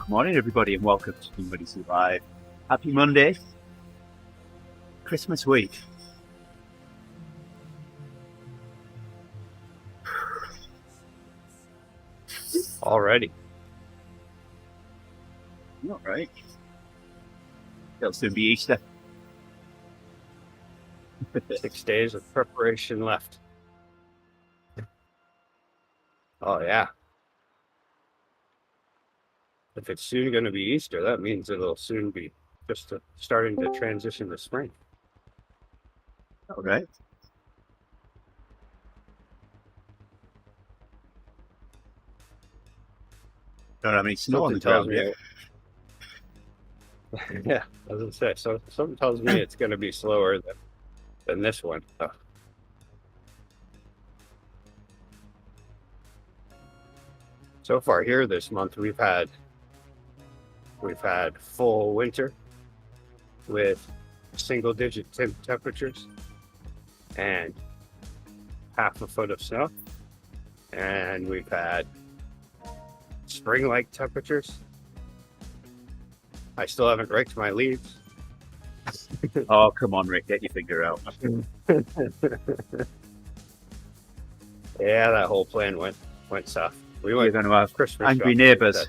Good morning, everybody, and welcome to TeamODZ Live. Happy Monday, Christmas week. Already. All right. It'll soon be Easter. 6 days of preparation left. Oh, yeah. If it's soon going to be Easter, that means it'll soon be just starting to transition to spring. All right. Don't have any snow on the top yet. Yeah, I was going to say, so something tells me it's going to be slower than this one. So far here this month, we've had full winter with single-digit temperatures and half a foot of snow, and we've had spring-like temperatures. I still haven't raked my leaves. Oh, come on, Rick, get your finger out. Yeah, that whole plan went south. You're going to have Christmas angry neighbors.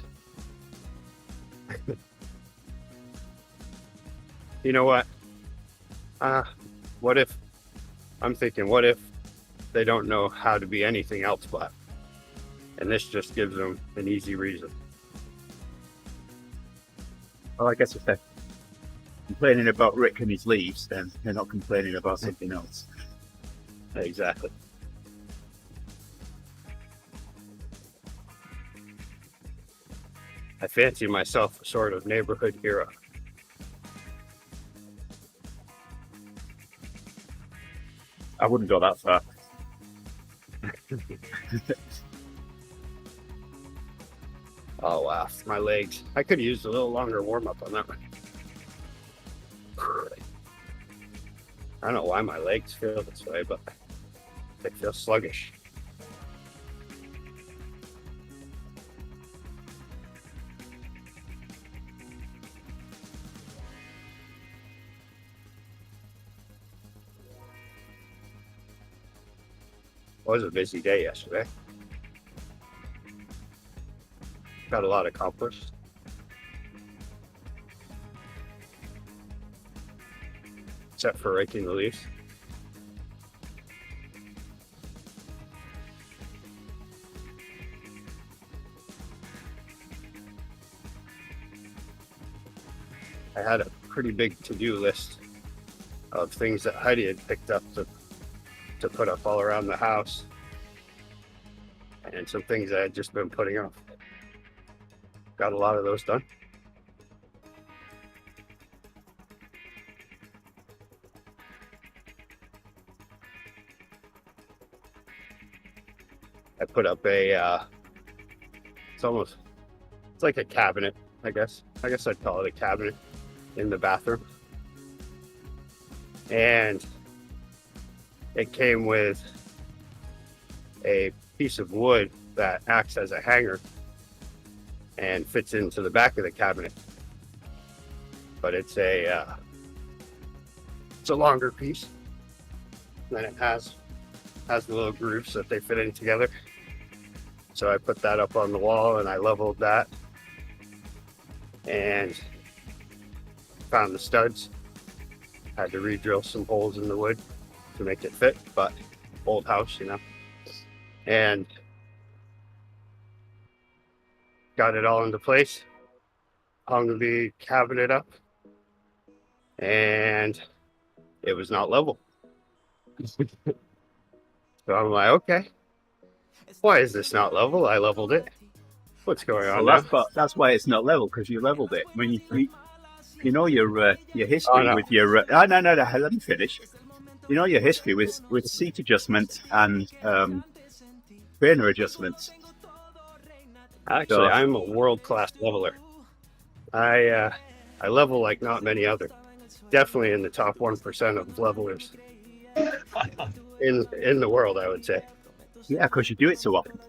You know what? What if they don't know how to be anything else but? And this just gives them an easy reason. Well, I guess if they're complaining about Rick and his leaves, then they're not complaining about something else. Exactly. I fancy myself a sort of neighborhood hero. I wouldn't go that far. Oh wow, my legs. I could use a little longer warm up on that one. I don't know why my legs feel this way, but they feel sluggish. It was a busy day yesterday. Got a lot accomplished. Except for raking the leaves. I had a pretty big to-do list of things that Heidi had picked up to put up all around the house, and some things I had just been putting off. Got a lot of those done. I put up it's like a cabinet, I guess I'd call it a cabinet in the bathroom. And it came with a piece of wood that acts as a hanger and fits into the back of the cabinet. But it's a longer piece. And it has the little grooves that they fit in together. So I put that up on the wall and I leveled that and found the studs. Had to re-drill some holes in the wood to make it fit, but old house, and got it all into place, hung the cabinet up, and it was not level. So I'm like, okay, why is this not level? I leveled it. What's going on? Well, that's why it's not level, because you leveled it. When you know your history with your no, let me finish. You know your history with seat adjustment and trainer adjustments. Actually, I'm a world-class leveler. I level like not many other. Definitely in the top 1% of levelers in the world, I would say. Yeah, because you do it so often,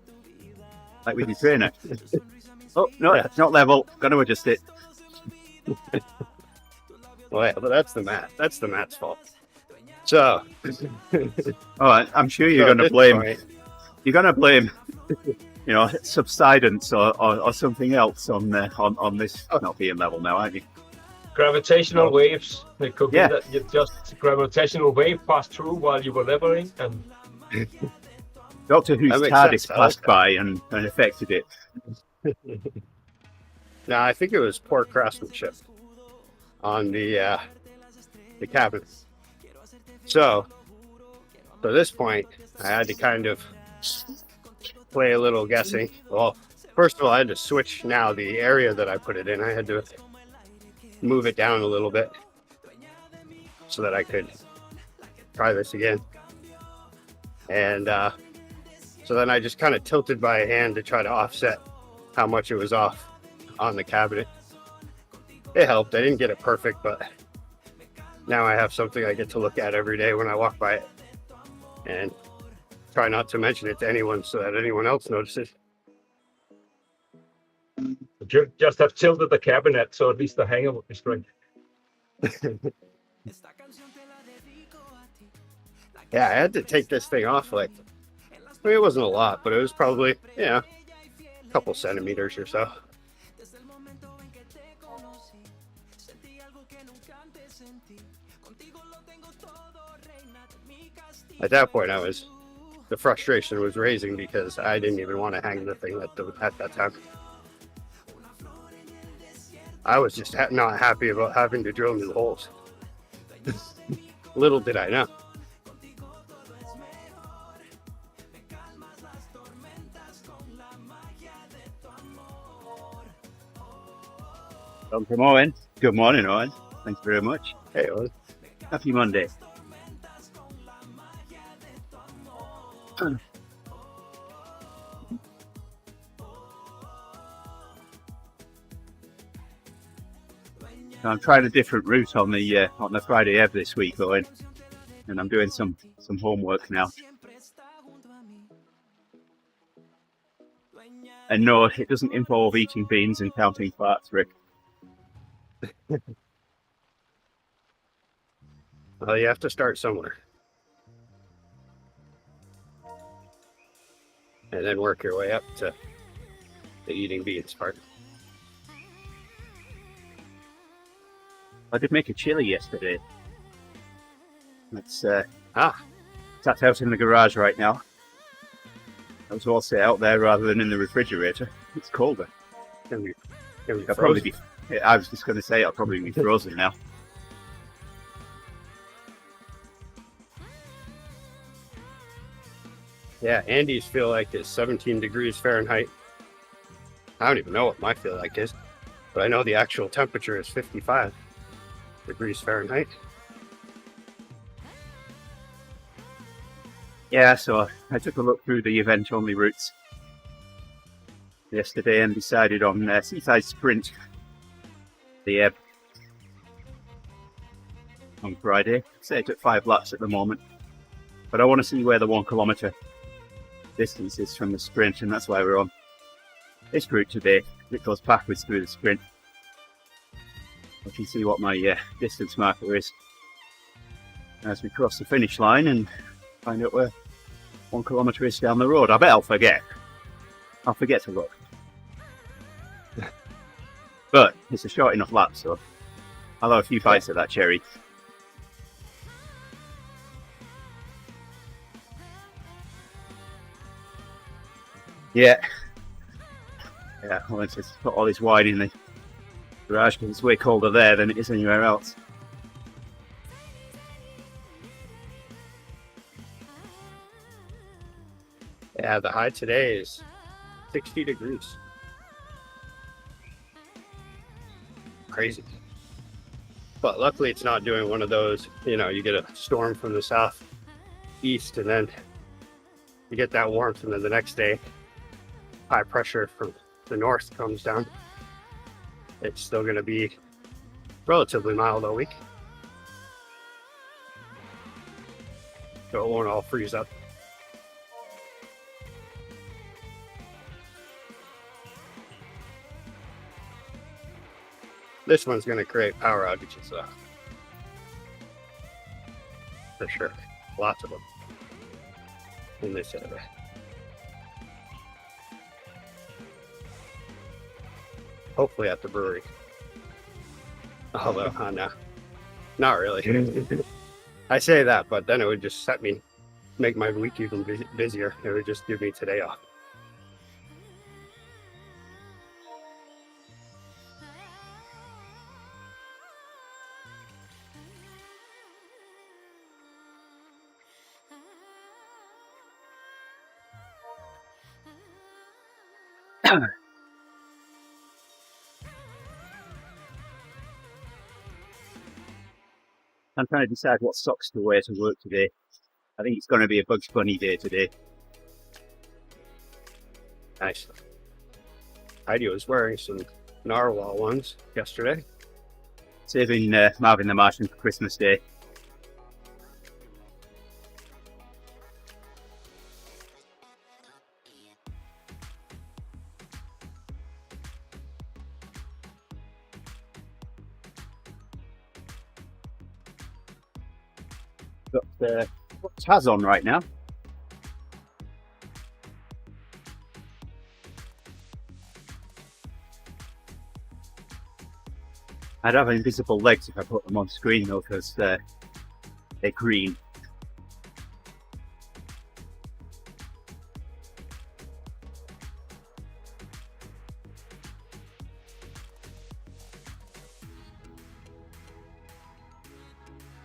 like with your trainer. Oh, no, Yeah. it's not level. Got to adjust it. Well, yeah, but that's the mat. That's the mat's fault. So, Oh, I'm sure you're so going to at this blame. point- You're going to blame, subsidence or something else on this not being level now, aren't you? Gravitational waves. It could Yeah. be that you just gravitational wave passed through while you were leveling, and Doctor Who's That makes TARDIS sense. I like passed by and affected it. no, I think it was poor craftsmanship on the cabin. So, at this point, I had to kind of play a little guessing. Well, first of all, I had to switch now the area that I put it in. I had to move it down a little bit so that I could try this again. And so then I just kind of tilted by hand to try to offset how much it was off on the cabinet. It helped. I didn't get it perfect, but now I have something I get to look at every day when I walk by it, and try not to mention it to anyone so that anyone else notices. you just have tilted the cabinet, so at least the hanger would be straight. Yeah, I had to take this thing off like, it wasn't a lot, but it was probably, a couple centimeters or so. At that point, the frustration was raising because I didn't even want to hang the thing at that time. I was just not happy about having to drill new holes. Little did I know. From Owen. Good morning, Owen. Thanks very much. Hey, Owen. Happy Monday. I'm trying a different route on the Friday Eve this week, Owen, and I'm doing some homework now. And no, it doesn't involve eating beans and counting farts, Rick. Well, you have to start somewhere. And then work your way up to the eating beans part. I did make a chili yesterday. It's sat out in the garage right now. I was all set out there rather than in the refrigerator. It's colder. Can we I'll frozen? probably be. I was just going to say I'll probably be frozen now. Yeah, Andy's feel like is 17 degrees Fahrenheit. I don't even know what my feel like is, but I know the actual temperature is 55 degrees Fahrenheit. Yeah, so I took a look through the event-only routes yesterday and decided on Seaside Sprint, the ebb, on Friday. Set at 5 laps at the moment, but I want to see where the 1 kilometre distance is from the sprint, and that's why we're on this route today. It goes backwards through the sprint. I can see what my distance marker is as we cross the finish line and find out where 1 kilometre is down the road. I bet I'll forget. I'll forget to look. But it's a short enough lap, so I'll have a few bites at that cherry. Yeah. Yeah, well, it's just put all this wine in the garage because it's way colder there than it is anywhere else. Yeah, the high today is 60 degrees. Crazy. But luckily it's not doing one of those, you get a storm from the south east and then you get that warmth and then the next day high pressure from the north comes down. It's still going to be relatively mild all week. So it won't all freeze up. This one's going to create power outages, though. For sure. Lots of them. In this area. Hopefully at the brewery. Although, no. Not really. I say that, but then it would just make my week even busier. It would just give me today off. I'm trying to decide what socks to wear to work today. I think it's going to be a Bugs Bunny day today. Nice. Heidi was wearing some narwhal ones yesterday. Saving Marvin the Martian for Christmas Day. Got Taz on right now. I'd have invisible legs if I put them on screen though, because they're green.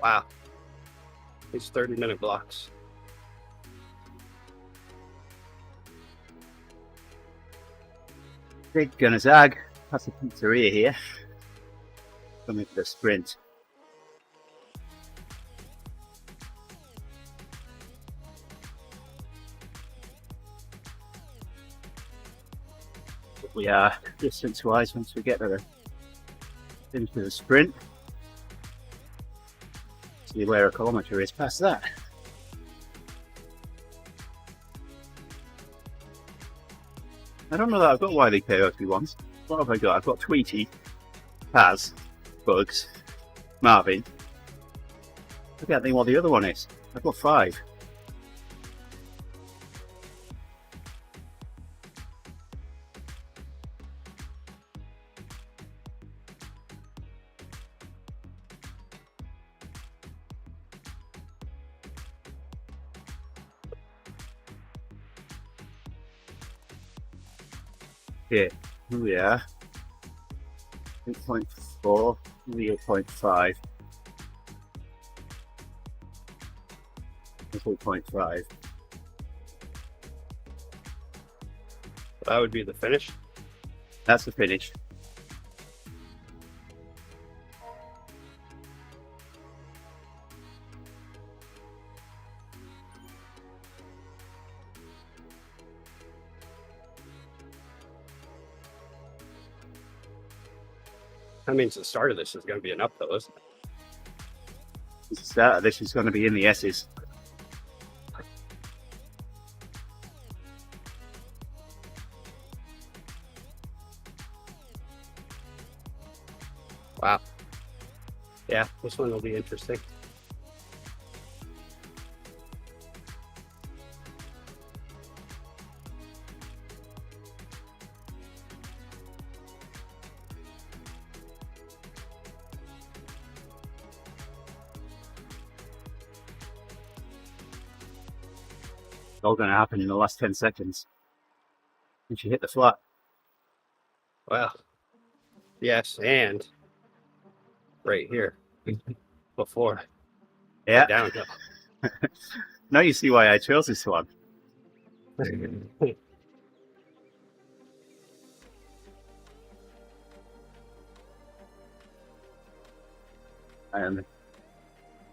Wow. These 30-minute blocks. Big Gunner Zag. That's a pizzeria here. Coming for the sprint. We are distance-wise once we get to the finish of the sprint. See where a kilometre is past that. I don't know that I've got Wily Coyote ones. What have I got? I've got Tweety, Paz, Bugs, Marvin. I can't think what the other one is. I've got 5. Okay, here we are. 8.4, 8.5. 8.5. That would be the finish. That's the finish. That means the start of this is going to be an uphill, isn't it? The start of this is going to be in the S's. Wow. Yeah, this one will be interesting. It's all going to happen in the last 10 seconds. And she hit the flat. Well, yes, and right here before Yeah. downhill. Now you see why I chose this one.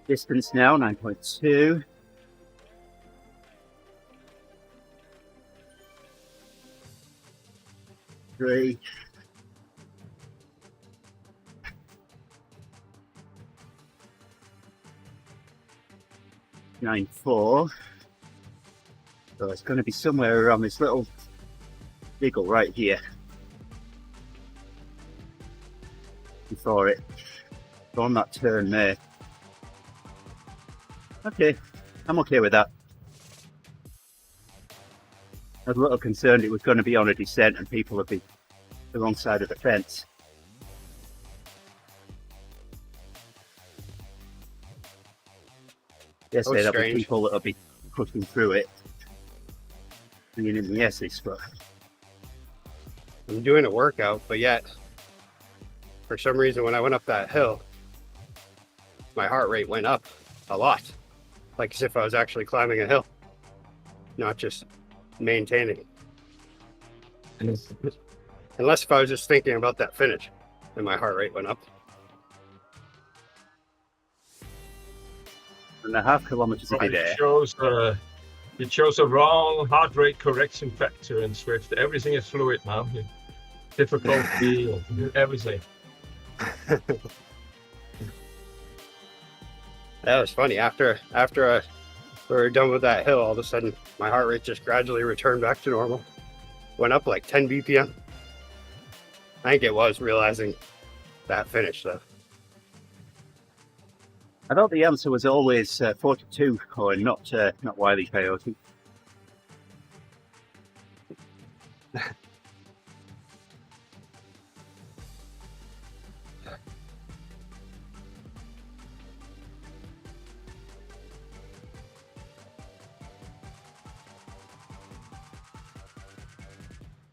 Distance now 9.2. Three. Nine 4. So it's going to be somewhere around this little wiggle right here. for it. Go on that turn there. Okay, I'm okay with that. I was a little concerned it was going to be on a descent and people would be the wrong side of the fence. Yes, there'll be people that'll be pushing through it. Being in the Essex, but I'm doing a workout, but yet for some reason when I went up that hill, my heart rate went up a lot. Like as if I was actually climbing a hill, not just maintaining it. Unless if I was just thinking about that finish and my heart rate went up. 1.5 kilometers a day there. It shows a wrong heart rate correction factor in Swift. Everything is fluid now. Difficulty, everything. That was funny. After we were done with that hill, all of a sudden my heart rate just gradually returned back to normal. Went up like 10 BPM. I think it was realizing that finish though. I thought the answer was always 42 or not Wile E. Coyote.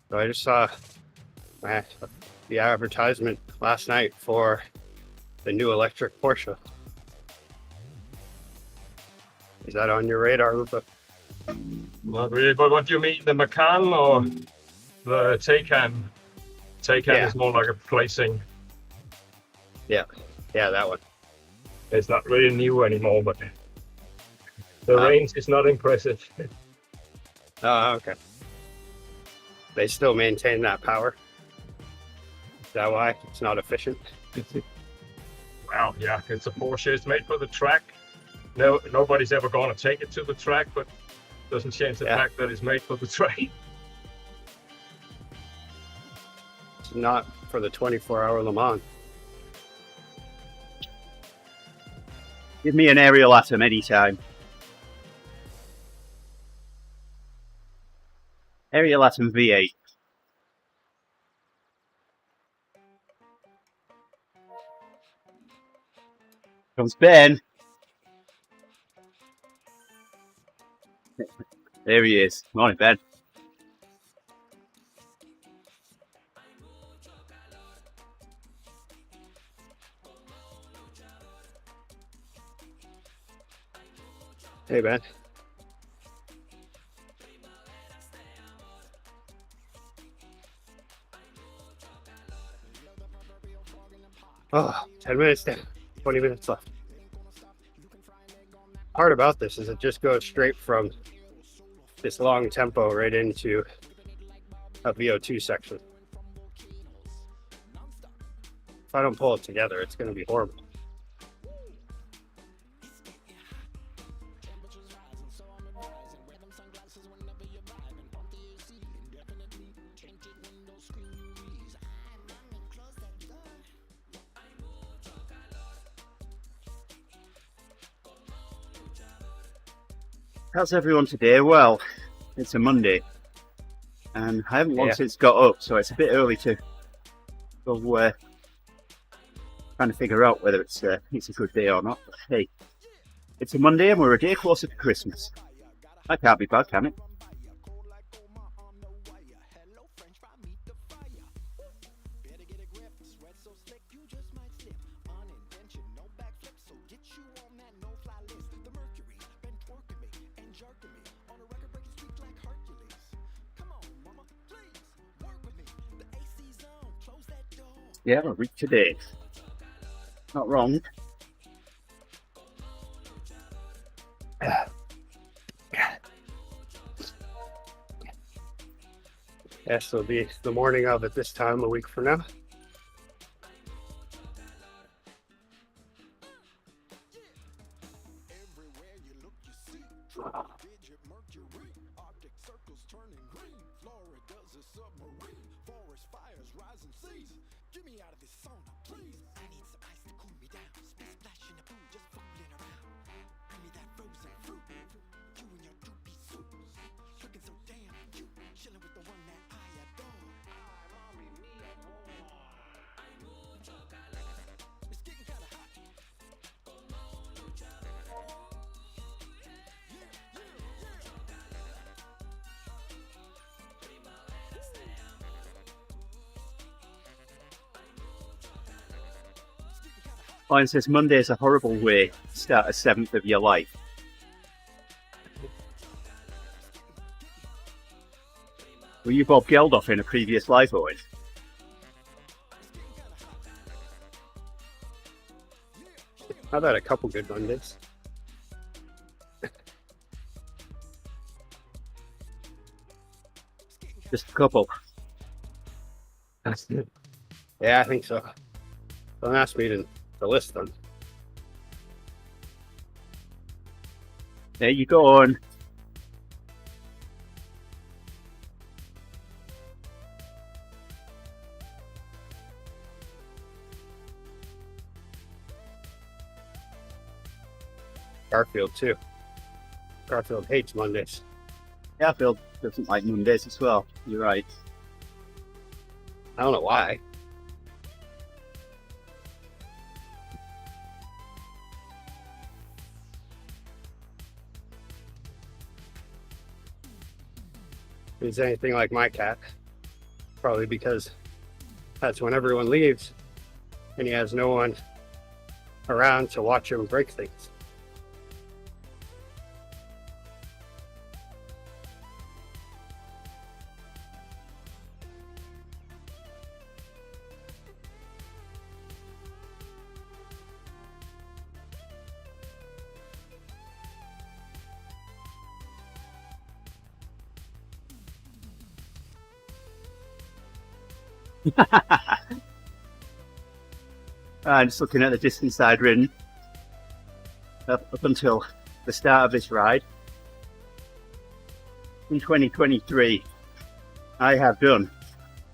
So I just saw the advertisement last night for the new electric Porsche. Is that on your radar, Rupa? Not really, but what do you mean, the Macan or the Taycan? Taycan is more like a placing. Yeah, that one. It's not really new anymore, but the range is not impressive. Oh, okay. They still maintain that power. Is that why it's not efficient? Well, yeah, it's a Porsche. It's made for the track. No, nobody's ever going to take it to the track, but doesn't change the fact that it's made for the track. It's not for the 24-hour Le Mans. Give me an aerial atom anytime. Aerial atom V8. Comes Ben. There he is. Morning, Ben. Hey, Ben. Oh, 10 minutes down, 20 minutes left. Part about this is it just goes straight from this long tempo right into a VO2 section. If I don't pull it together, it's going to be horrible. How's everyone today? Well, it's a Monday, and I haven't long since got up, so it's a bit early to go trying to figure out whether it's a good day or not. But hey, it's a Monday, and we're a day closer to Christmas. That can't be bad, can it? Yeah, we'll reach today. Not wrong. Yes, it'll be the morning of at this time a week from now. Oh, it says Monday is a horrible way to start a 7th of your life. Were you Bob Geldof in a previous life, Owen? I've had a couple good Mondays. Just a couple. Yeah, I think so. Don't ask me to list them. There you go, Owen. Garfield too. Garfield hates Mondays. Yeah, Phil doesn't like Mondays as well. You're right. I don't know why. If he's anything like my cat, probably because that's when everyone leaves and he has no one around to watch him break things. I'm just looking at the distance I'd ridden up until the start of this ride. In 2023, I have done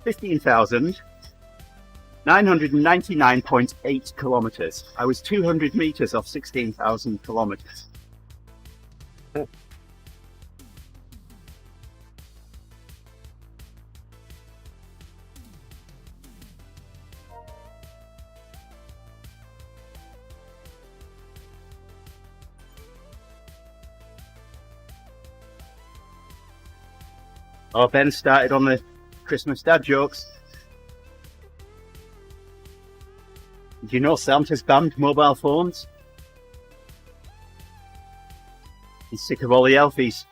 15,999.8 kilometers. I was 200 meters off 16,000 kilometers. Oh, Ben started on the Christmas dad jokes. Do you know Santa's banned mobile phones? He's sick of all the elfies.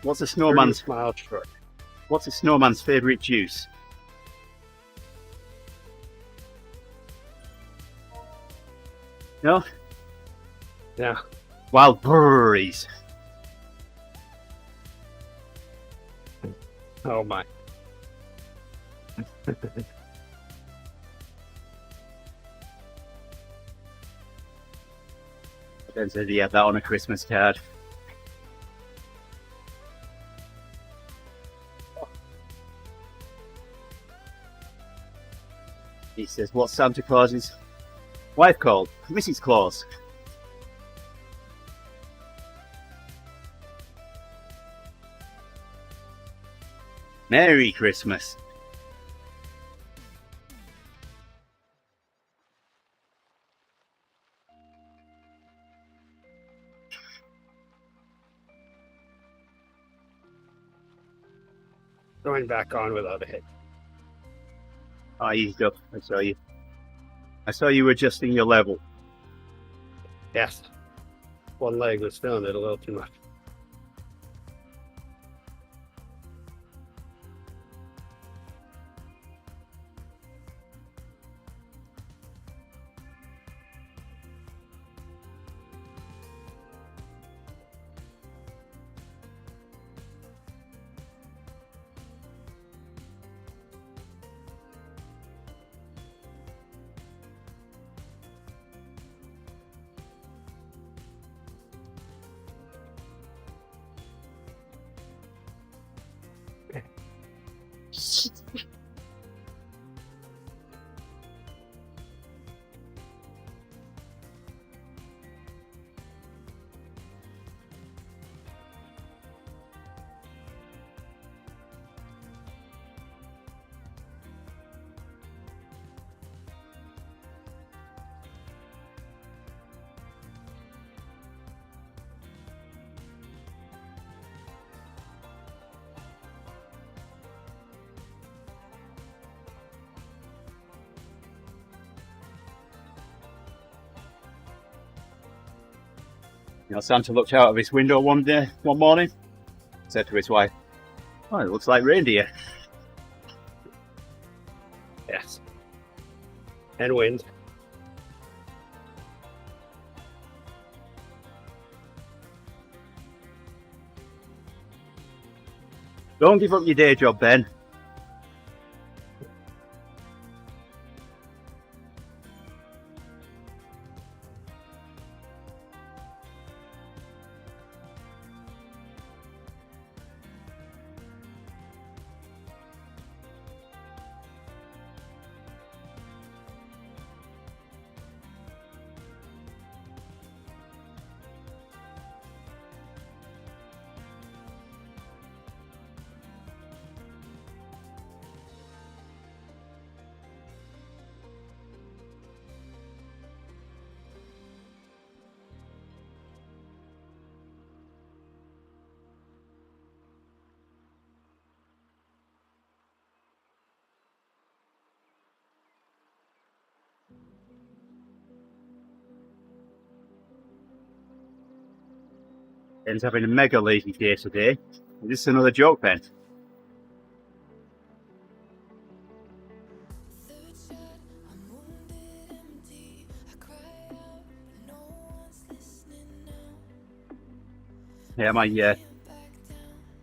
What's a snowman's mile short? What's a snowman's favourite juice? No? Yeah. Wild berries. Oh my. Ben said he had that on a Christmas card. He says, what's Santa Claus's wife called? Mrs. Claus. Merry Christmas. Going back on without a hit. Oh, eased up. I saw you. I saw you adjusting your level. Yes. One leg was feeling it a little too much. You know, Santa looked out of his window one morning, said to his wife, "Oh, it looks like reindeer." Yes. And wind. Don't give up your day job, Ben. Ben's having a mega lazy day today. Is this another joke, Ben? Yeah, my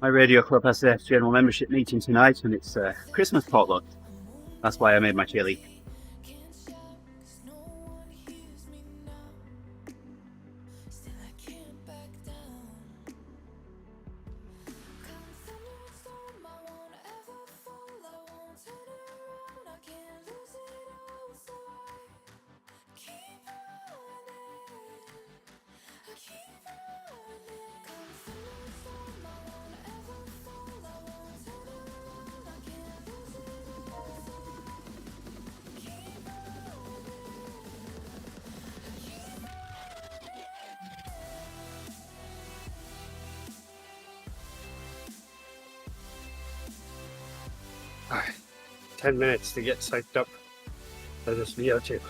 radio club has their general membership meeting tonight, and it's Christmas potluck. That's why I made my chili. All right. 10 minutes to get psyched up for this VO2.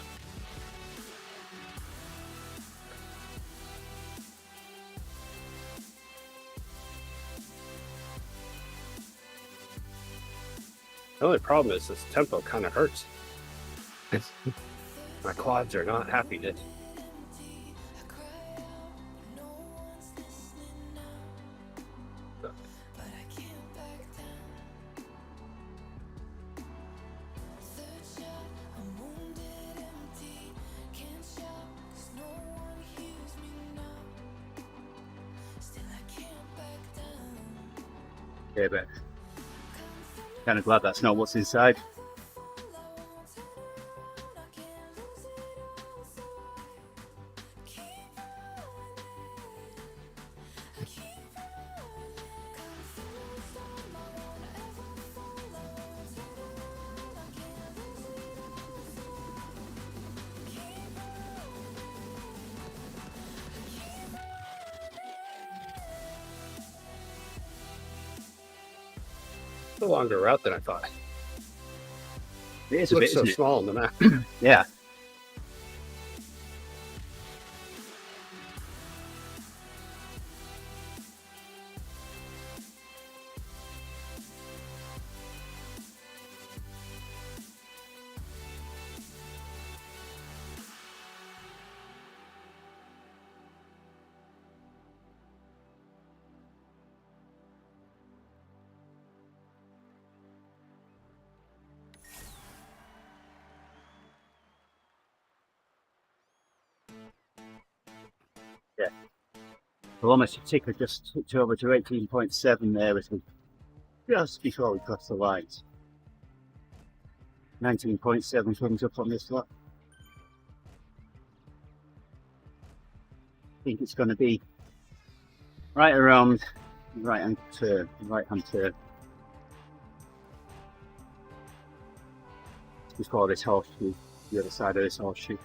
The only problem is this tempo kind of hurts. My quads are not happy today. Yeah, but kind of glad that's not what's inside. It's a longer route than I thought. It is It a looks bit, so isn't small on the map. it? Yeah. Yeah. Well, almost a ticker just ticked over to 18.7 there as we just before we crossed the lines. 19.7 comes up on this lap. I think it's going to be right around right hand turn. Before this horseshoe, the other side of this horseshoe.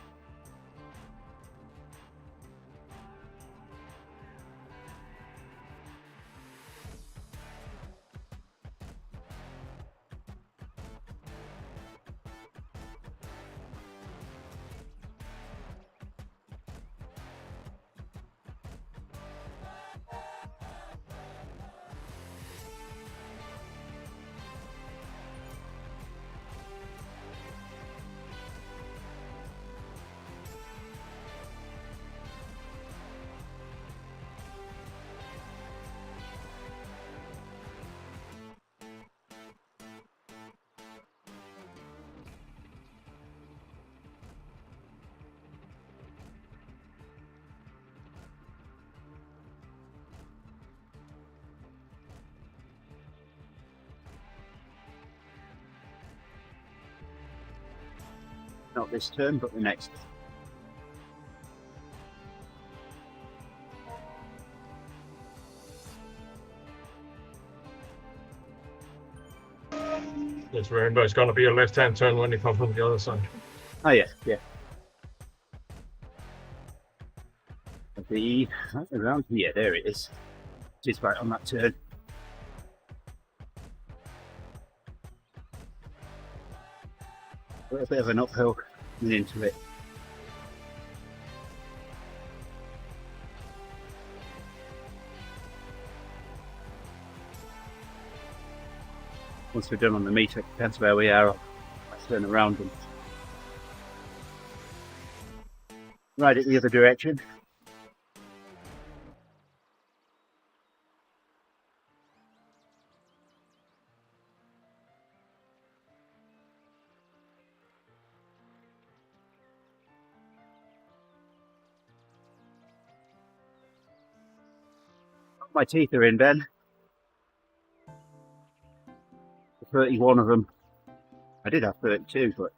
Not this turn, but the next. Just remember, it's going to be a left-hand turn when you come from the other side. Oh yeah, yeah. The around here, there it is. It's right on that turn. A little bit of an uphill and into it. Once we're done on the meter, depends where we are. I'll turn around and ride it the other direction. My teeth are in, Ben. 31 of them. I did have 32, but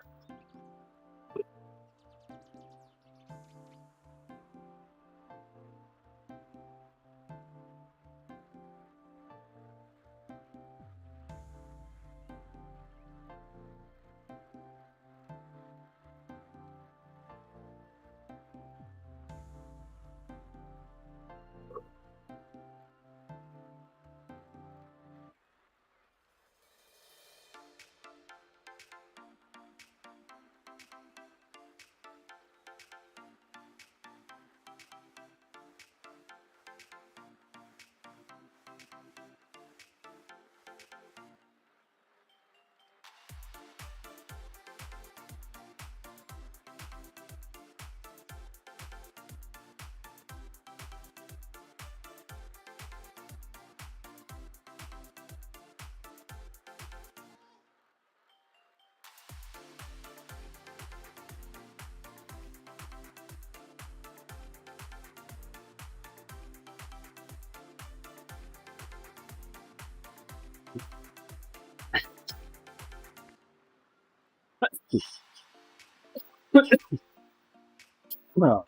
well,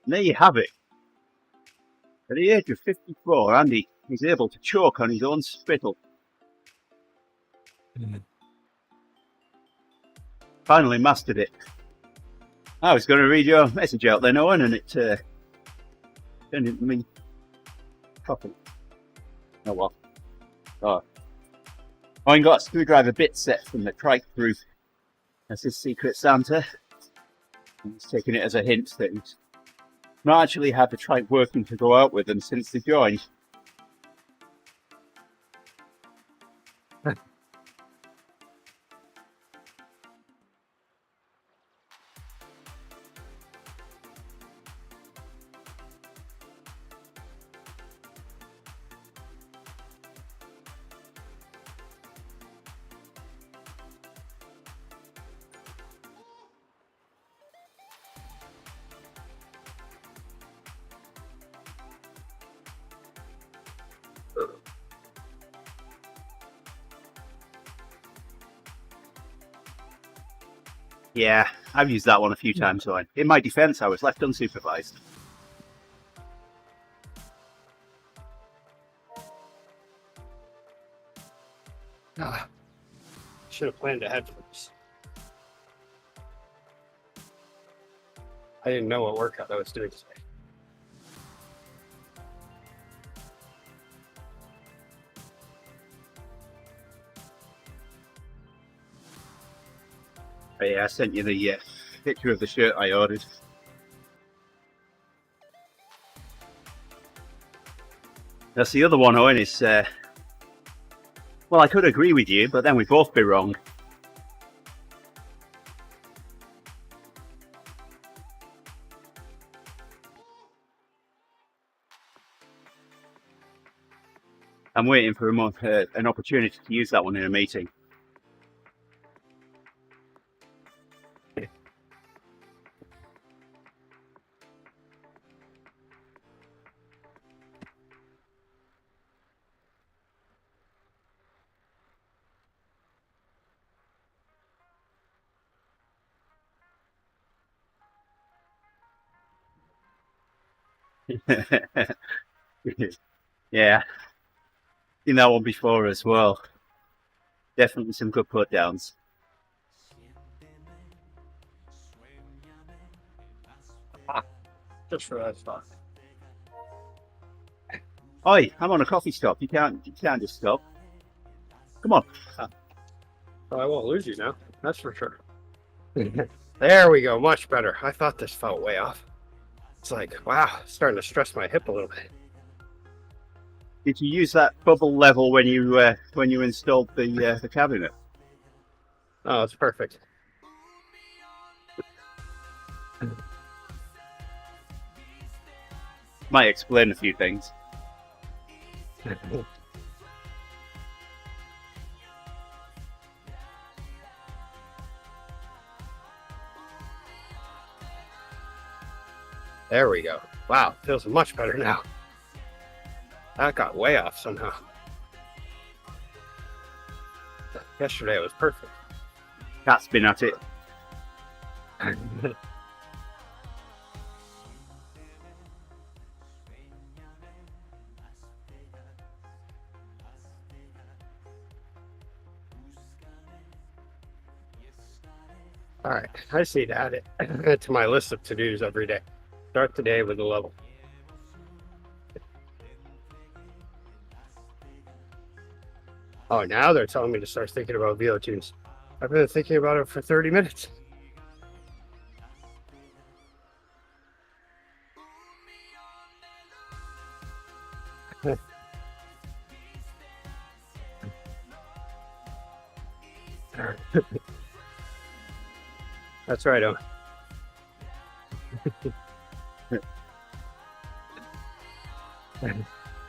there you have it. At the age of 54, Andy is able to choke on his own spittle. Finally mastered it. I was going to read your message out then, Owen, and it turned into me coughing. Oh well. Oh. Owen got a screwdriver bit set from the trike crew. That's his secret Santa. And he's taking it as a hint that he's not actually had the trike working to go out with them since they joined. Yeah, I've used that one a few times, so in my defense, I was left unsupervised. Should have planned ahead for this. I didn't know what workout I was doing today. But yeah, I sent you the picture of the shirt I ordered. That's the other one, Owen, is, well, I could agree with you, but then we'd both be wrong. I'm waiting for an opportunity to use that one in a meeting. Yeah, seen that one before as well. Definitely some good put downs. Just for that stuff. Oi, I'm on a coffee stop. You can't just stop. Come on. Oh, I won't lose you now. That's for sure. There we go. Much better. I thought this felt way off. It's like, wow, starting to stress my hip a little bit. Did you use that bubble level when you installed the cabinet? Oh, it's perfect. Might explain a few things. There we go. Wow, feels much better now. That got way off somehow. Yesterday it was perfect. Cat's been at it. All right, I just need to add it to my list of to-dos every day. Start the day with a level. Oh, now they're telling me to start thinking about VO2s. I've been thinking about it for 30 minutes. That's right, Owen.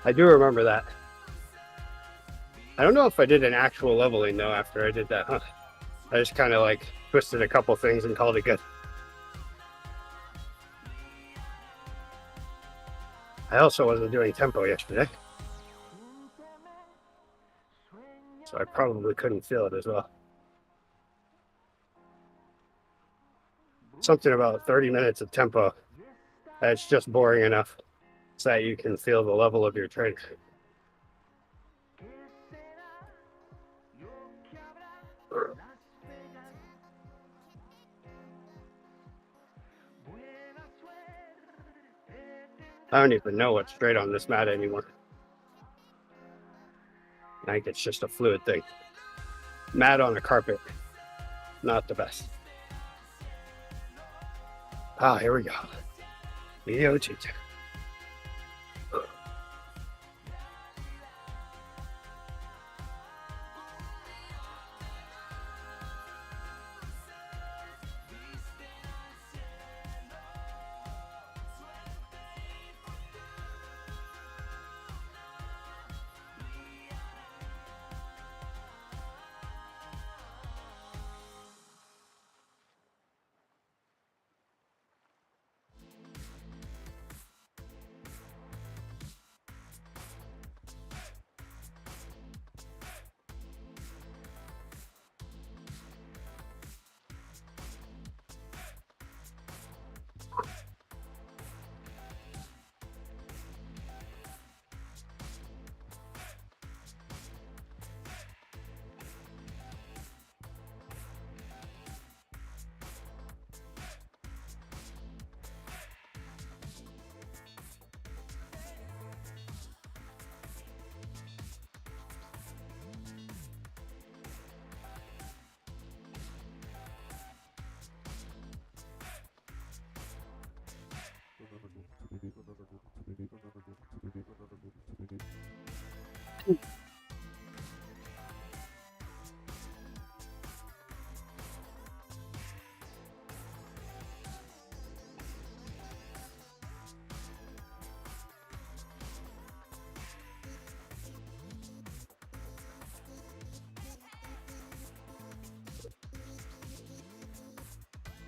I do remember that. I don't know if I did an actual leveling though after I did that, huh? I just kind of like twisted a couple things and called it good. I also wasn't doing tempo yesterday, so I probably couldn't feel it as well. Something about 30 minutes of tempo, that's just boring enough so that you can feel the level of your training. I don't even know what's straight on this mat anymore. I think it's just a fluid thing. Mat on a carpet, not the best. Ah, here we go. VO2.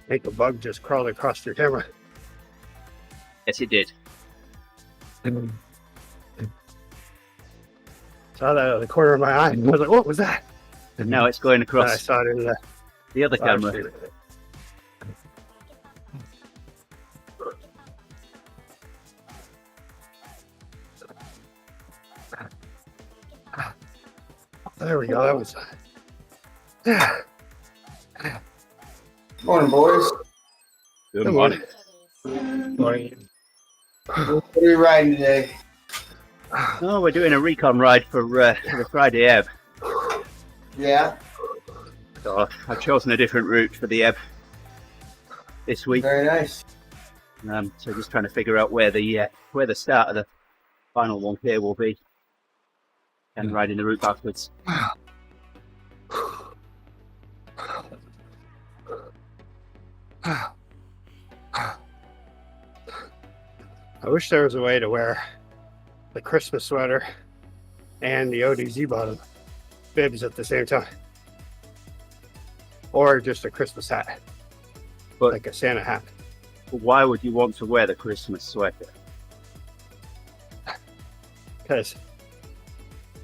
I think a bug just crawled across your camera. Yes, it did. Saw that out of the corner of my eye. I was like, what was that? And now it's going I across saw it in the the other live camera. stream. There we go. That was. Morning, boys. Good Good morning. morning. What are we riding today? Oh, we're doing a recon ride for the Friday ebb. Yeah, So I've chosen a different route for the ebb this week. very nice. So just trying to figure out where the start of the final 1K will be, and riding the route backwards. I wish there was a way to wear the Christmas sweater and the ODZ bottom bibs at the same time. Or just a Christmas hat. But- like a Santa hat. Why would you want to wear the Christmas sweater? Because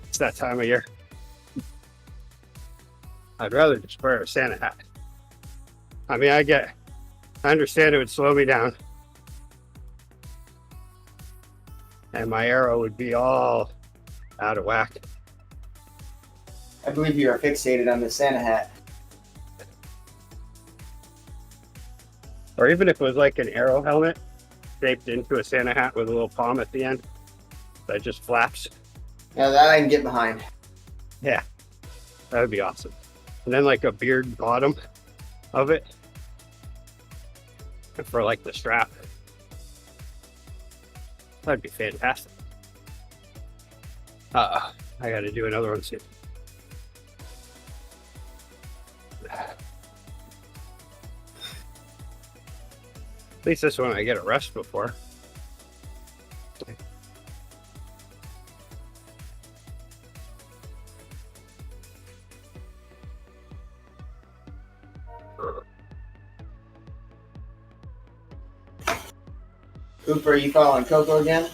it's that time of year. I'd rather just wear a Santa hat. I mean, I understand it would slow me down. And my arrow would be all out of whack. I believe you are fixated on the Santa hat. Or even if it was like an arrow helmet shaped into a Santa hat with a little palm at the end that just flaps. Now that I can get behind. Yeah, that would be awesome. And then like a beard bottom of it for like the strap. That'd be fantastic. I gotta do another one soon. At least this one I get a rest before. Cooper, are you following Coco again?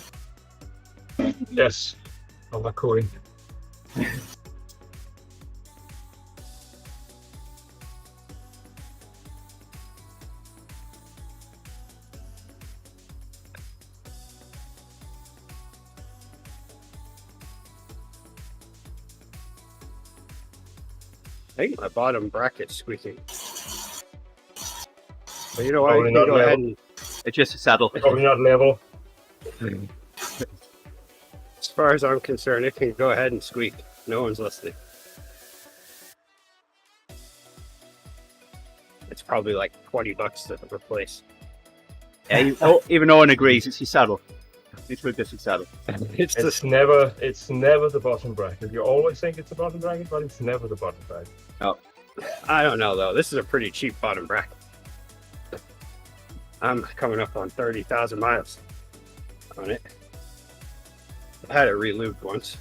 Yes, on the coin. I think my bottom bracket's squeaking. But you know what? Probably You can not go ahead level. and, It's just a saddle. Probably not level. as far as I'm concerned, it can go ahead and squeak. No one's listening. It's probably like $20 to replace. Yeah, even Owen agrees, it's your saddle. It's with this saddle. It's It's just never the bottom bracket. You always think it's the bottom bracket, but it's never the bottom bracket. I don't know though. This is a pretty cheap bottom bracket. I'm coming up on 30,000 miles on it. I had it re-lubed once.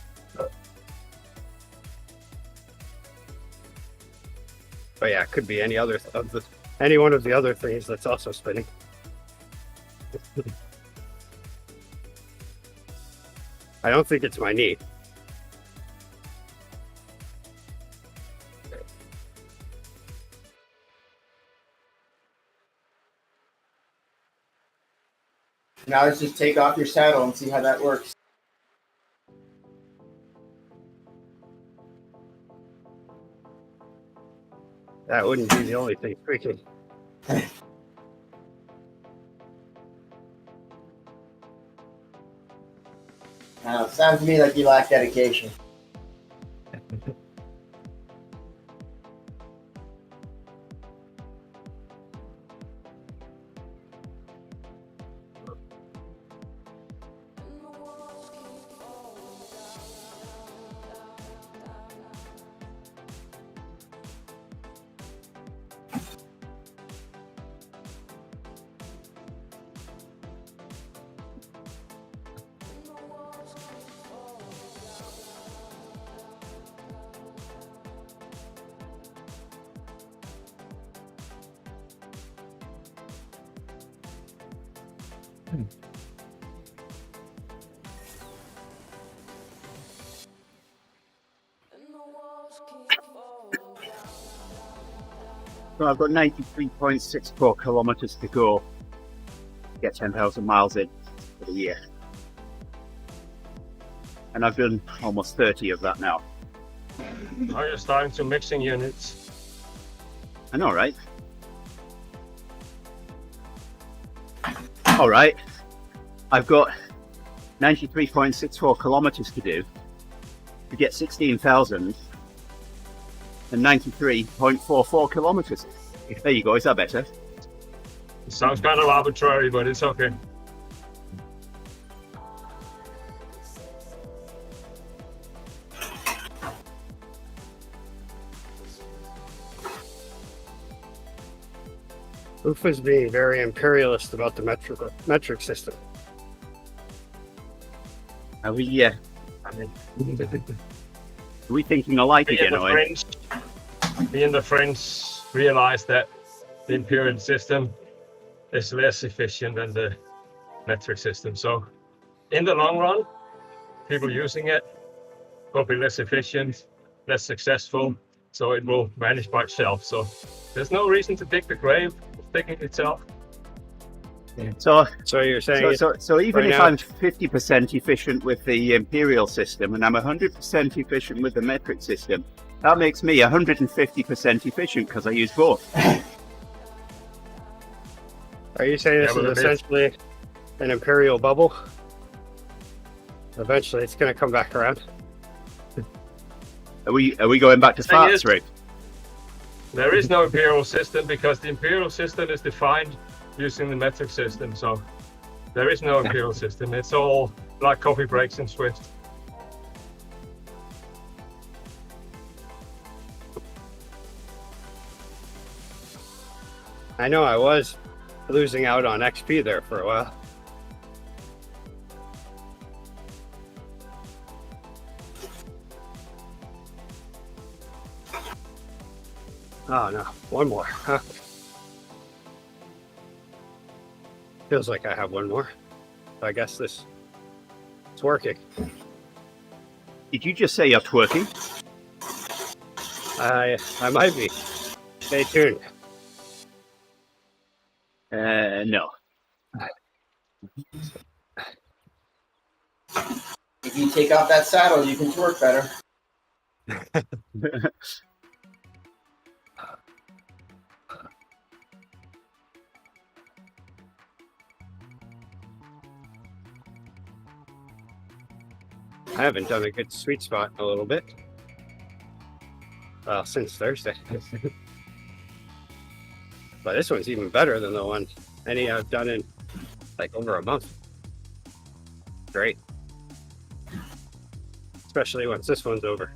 But yeah, it could be any one of the other things that's also spinning. I don't think it's my knee. Now let's just take off your saddle and see how that works. That wouldn't be the only thing squeaking. Sounds to me like you lack dedication. So I've got 93.64 kilometers to go to get 10,000 miles in for the year. And I've done almost 30 of that now. Now you're starting to mixing units. I know, right? All right. I've got 93.64 kilometers to do to get 16,093.44 kilometers. There you go. Is that better? It sounds kind of arbitrary, but it's okay. Ufa's being very imperialist about the metric system. Are we, are we thinking alike again? Me and the French realized that the imperial system is less efficient than the metric system. So in the long run, people using it will be less efficient, less successful. So it will vanish by itself. So there's no reason to dig the grave of digging itself. So you're saying so even right if now, I'm 50% efficient with the imperial system and I'm 100% efficient with the metric system, that makes me 150% efficient because I use both. are you saying this is essentially an imperial bubble? Eventually, it's going to come back around. Are we going back to farts, Rick? There is no imperial system because the imperial system is defined using the metric system. So there is no imperial system. It's all like coffee breaks in Swift. I know I was losing out on XP there for a while. Oh no, one more. Huh? Feels like I have one more. I guess it's working. Did you just say you're twerking? I might be. Stay tuned. No. If you take off that saddle, you can twerk better. I haven't done a good sweet spot in a little bit. Well, since Thursday. But this one's even better than the one I've done in like over a month. Great. Especially once this one's over.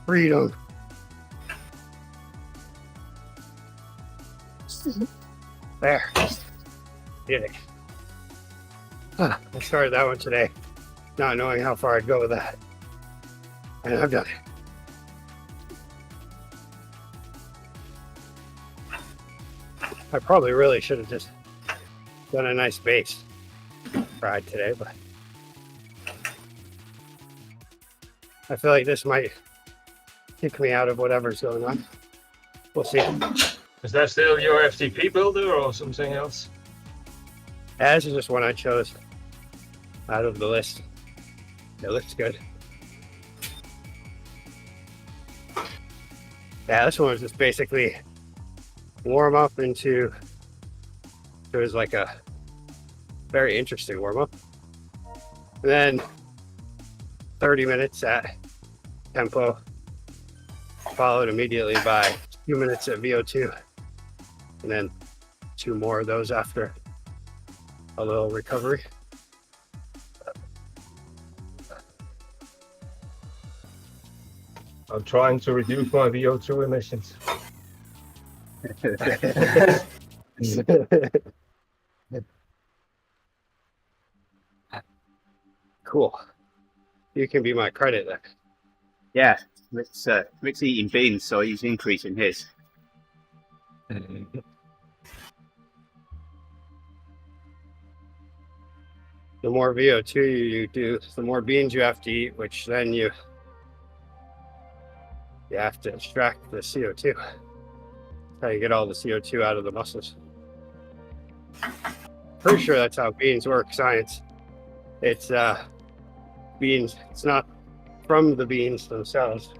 Freedom. There. Did it. I started that one today, not knowing how far I'd go with that. And I've done it. I probably really should have just done a nice base ride today, but I feel like this might kick me out of whatever's going on. We'll see. Is that still your FTP builder or something else? Yeah, this is just one I chose out of the list. It looks good. Yeah, this one was just basically warm up into, it was like a very interesting warm up. And then 30 minutes at tempo, followed immediately by 2 minutes at VO2, and then 2 more of those after a little recovery. I'm trying to reduce my VO2 emissions. Cool. You can be my credit then. Yeah, Rick's eating beans, so he's increasing his. The more VO2 you do, the more beans you have to eat, which then you have to extract the CO2. That's how you get all the CO2 out of the muscles. Pretty sure that's how beans work, science. It's beans, it's not from the beans themselves.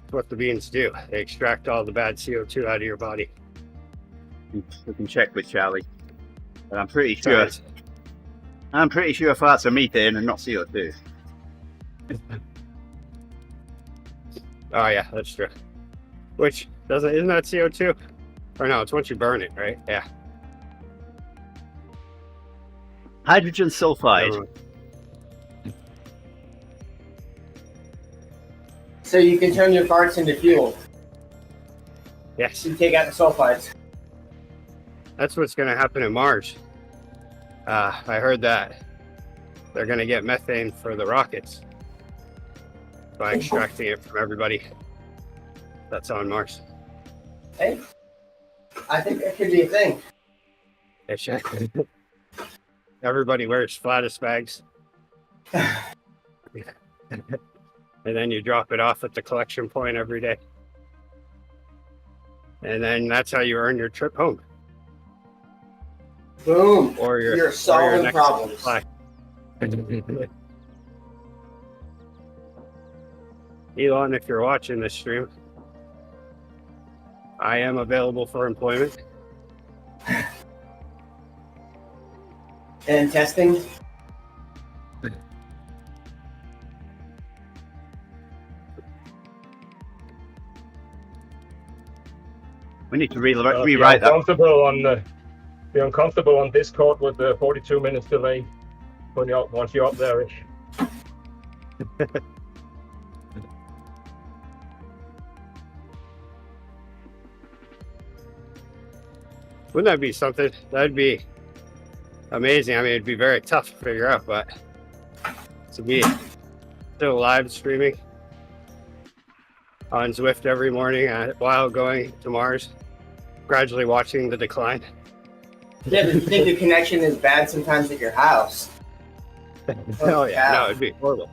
It's what the beans do. They extract all the bad CO2 out of your body. We can check with Charlie. But I'm pretty sure Science. farts are methane and not CO2. Oh yeah, that's true. Which isn't that CO2? Or no, it's once you burn it, right? Yeah. Hydrogen sulfide. Never mind. So you can turn your farts into fuel. Yes, You take out the sulfides. that's what's going to happen in Mars. I heard that they're going to get methane for the rockets by extracting it from everybody that's on Mars. Hey, I think that could be a thing. They should. Everybody wears flatus bags. And then you drop it off at the collection point every day. And then that's how you earn your trip home. Boom. Or your, You're solving next problems. supply. Elon, if you're watching this stream, I am available for employment. And testing. We need to rewrite that. Be uncomfortable on Discord with the 42 minutes delay once you're up there. Wouldn't that be something? That'd be amazing. I mean, it'd be very tough to figure out, but to be still live streaming on Zwift every morning while going to Mars, gradually watching the decline. Yeah, but you think the connection is bad sometimes at your house. Oh yeah, cow. no, it'd be horrible.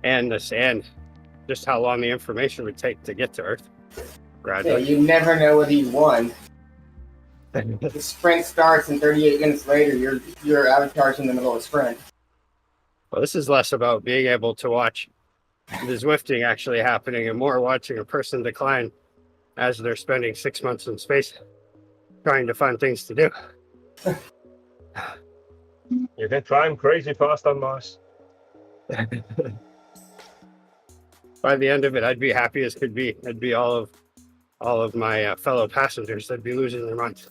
And just how long the information would take to get to Earth. Yeah, Gradually. you never know whether you won. The sprint starts and 38 minutes later, your avatar's in the middle of a sprint. Well, this is less about being able to watch the Zwifting actually happening and more watching a person decline as they're spending 6 months in space trying to find things to do. You can climb crazy fast on Mars. By the end of it, I'd be happy as could be. It'd be all of my fellow passengers that'd be losing their minds.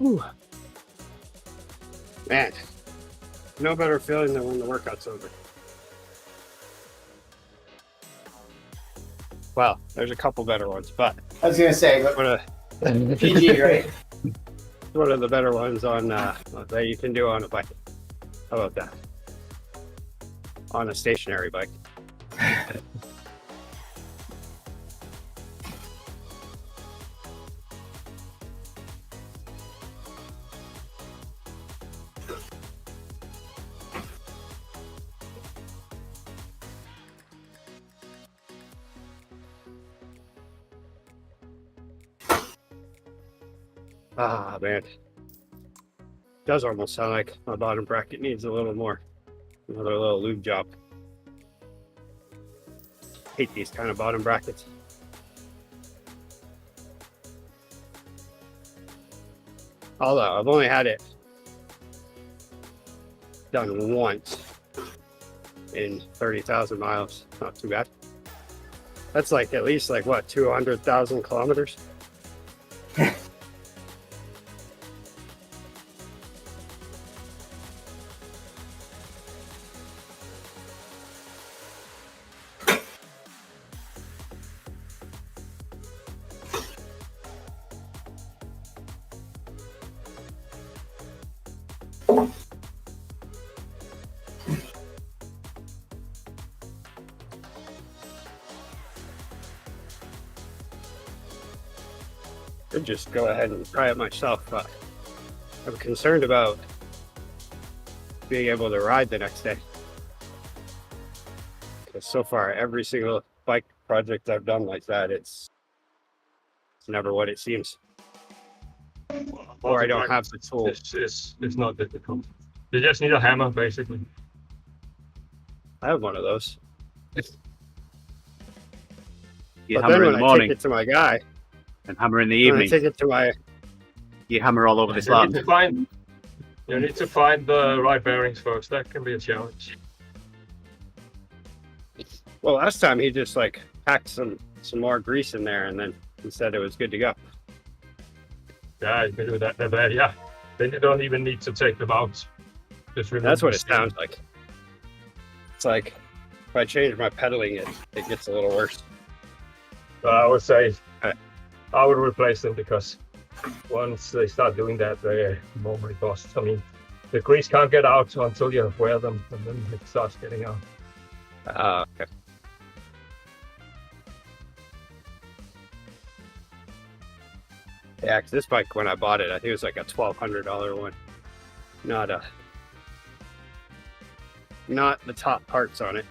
Whew. Man, no better feeling than when the workout's over. Well, there's a couple better ones, but I was gonna say, but one of PG, right? one of the better ones on that you can do on a bike. How about that? On a stationary bike. Ah, man. Does almost sound like my bottom bracket needs a little more. Another little lube job. Hate these kind of bottom brackets. Although I've only had it done once in 30,000 miles. Not too bad. That's like at least like what, 200,000 kilometers? Could just go ahead and try it myself, but I'm concerned about being able to ride the next day. Because so far, every single bike project I've done like that, it's never what it seems. Or I don't have the tool. It's not difficult. You just need a hammer, basically. I have one of those. You But hammer then in when the I morning take it to my guy, and hammer in the when I evening. take it to my, You hammer all over this You need land. to find the right bearings first. That can be a challenge. well, last time he just like packed some more grease in there and then he said it was good to go. Yeah, you can do that. Yeah. Then you don't even need to take them out. Just remove That's what the it skin. sounds like. It's like if I change my pedaling, it gets a little worse. I would say Okay. I would replace them because once they start doing that, they normally bust. I mean, the grease can't get out until you wear them, and then it starts getting out. Okay. Yeah, 'cause this bike, when I bought it, I think it was like a $1,200 one. Not the top parts on it,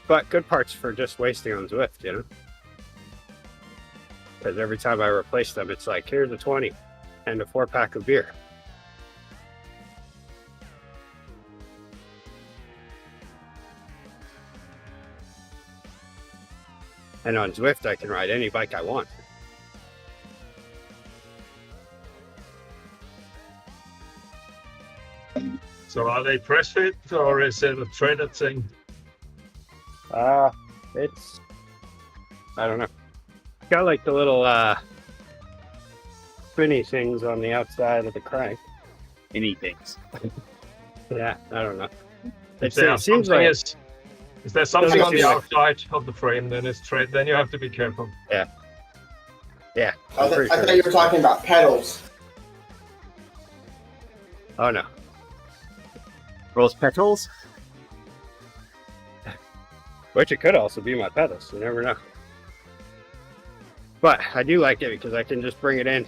but good parts for just wasting on Zwift, you know? Because every time I replace them, it's like, here's a 20 and a 4-pack of beer. And on Zwift, I can ride any bike I want. So are they press fit or is it a threaded thing? It's, I don't know. Got like the little spinny things on the outside of the crank. Any things. Yeah, I don't know. If there It seems like is there something Doesn't on the seem like- outside of the frame, then it's thread. Then you have to be careful. yeah. I I'm pretty thought sure you were talking about pedals. Oh no. Rose petals. Which it could also be my pedals. You never know. But I do like it because I can just bring it in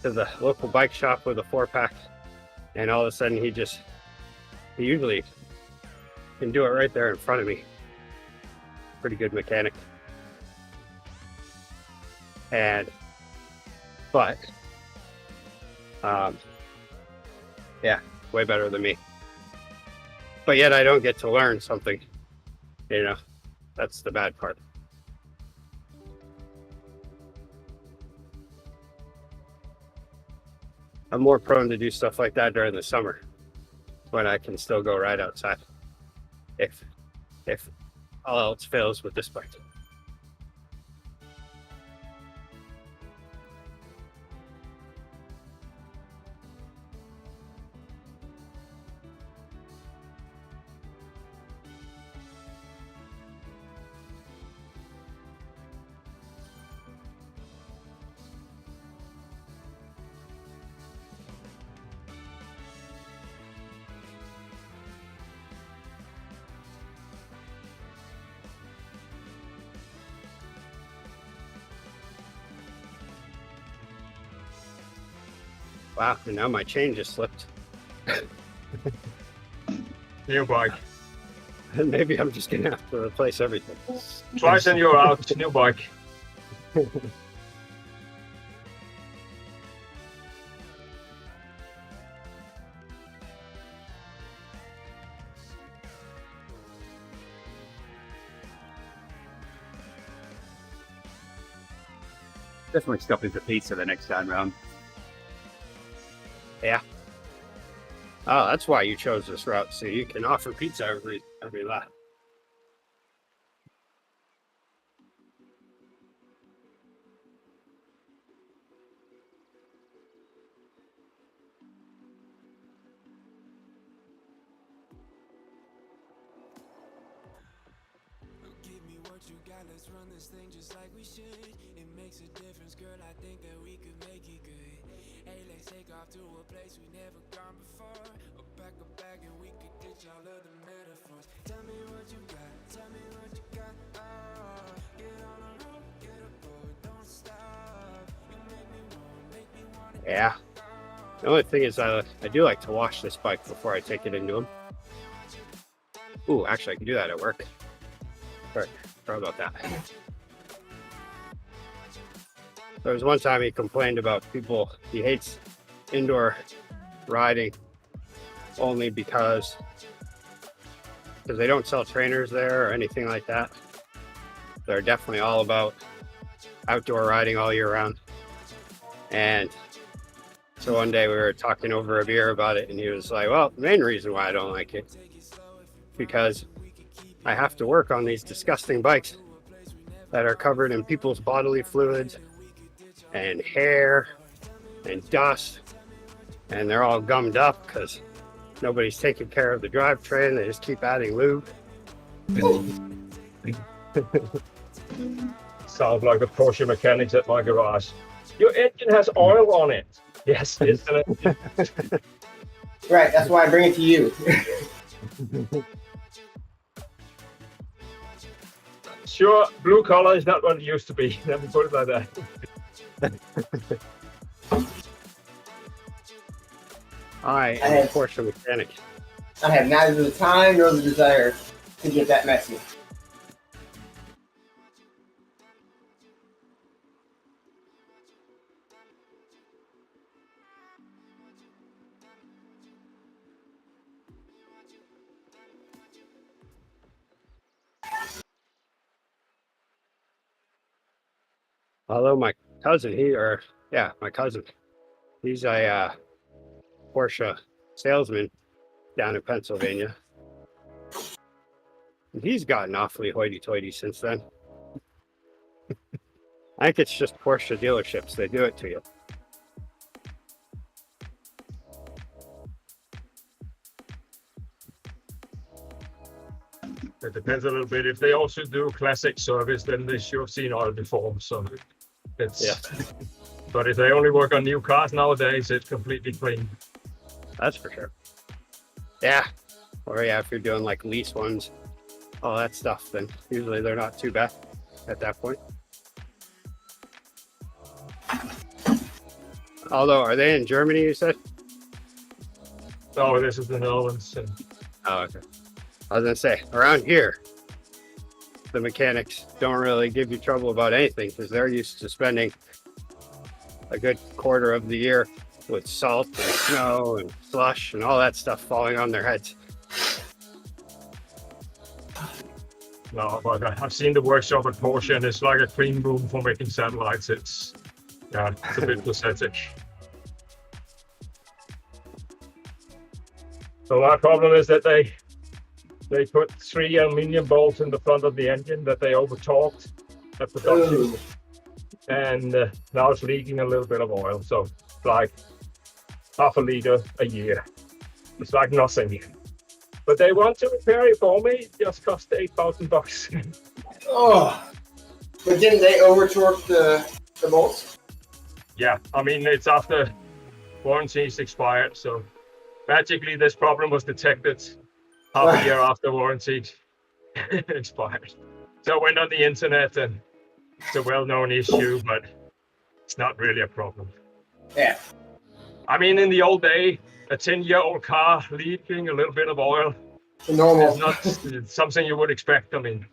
to the local bike shop with a 4-pack, and all of a sudden he usually can do it right there in front of me. Pretty good mechanic. But yeah, way better than me. But yet I don't get to learn something, you know. That's the bad part. I'm more prone to do stuff like that during the summer when I can still go ride outside. If all else fails with this bike. Wow, and now my chain just slipped. New bike. And maybe I'm just gonna have to replace everything. Twice and you're out. New bike. Definitely stopping for pizza the next time round. Yeah. Oh, that's why you chose this route, so you can offer pizza every lap. Give me what you got, let's run this thing just like we should. It makes a difference, girl, I think that we could make it good. Hey, let's take off to a place we never gone before. Or pack a bag and we could ditch all of the metaphors. Tell me what you got, tell me what you got. Oh, get on the road, get aboard, don't stop. You make me want it. Yeah. The only thing is I do like to wash this bike before I take it into them. Ooh, actually I can do that at work. Sorry about that. There was one time he complained about people, he hates indoor riding only because they don't sell trainers there or anything like that. They're definitely all about outdoor riding all year round. And so one day we were talking over a beer about it, and he was like, well, the main reason why I don't like it because I have to work on these disgusting bikes that are covered in people's bodily fluids and hair and dust, and they're all gummed up because nobody's taking care of the drivetrain. They just keep adding lube. Sounds like the Porsche mechanics at my garage. Your engine has oil on it. Yes, isn't it? Right, that's why I bring it to you. Sure, blue collar is not what it used to be. Let me put it like that. I am a Porsche mechanic. I have neither the time nor the desire to get that messy. Although my cousin, he's a Porsche salesman down in Pennsylvania. And he's gotten awfully hoity-toity since then. I think it's just Porsche dealerships. They do it to you. It depends a little bit. If they also do classic service, then they should have seen oil before. So it's, Yeah. But if they only work on new cars nowadays, it's completely clean. That's for sure. Yeah. Or yeah, if you're doing like lease ones, all that stuff, then usually they're not too bad at that point. Although, are they in Germany, you said? Oh, this is the Netherlands. And Oh, okay. I was gonna say, around here, the mechanics don't really give you trouble about anything because they're used to spending a good quarter of the year with salt and snow and slush and all that stuff falling on their heads. no, but I've seen the workshop at Porsche, and it's like a clean room for making satellites. It's a bit pathetic. So my problem is that they put 3 aluminum bolts in the front of the engine that they over-torqued at production. Ooh. And now it's leaking a little bit of oil. So it's like half a liter a year. It's like nothing. But they want to repair it for me. It just cost $8,000. Oh, but didn't they over-torque the bolts? Yeah, I mean, it's after warranty's expired. So magically, this problem was detected half a year after warranty expired. So I went on the internet, and it's a well-known issue, but it's not really a problem. Yeah. I mean, in the old day, a 10-year-old car leaking a little bit of oil Normal. is not something you would expect. I mean,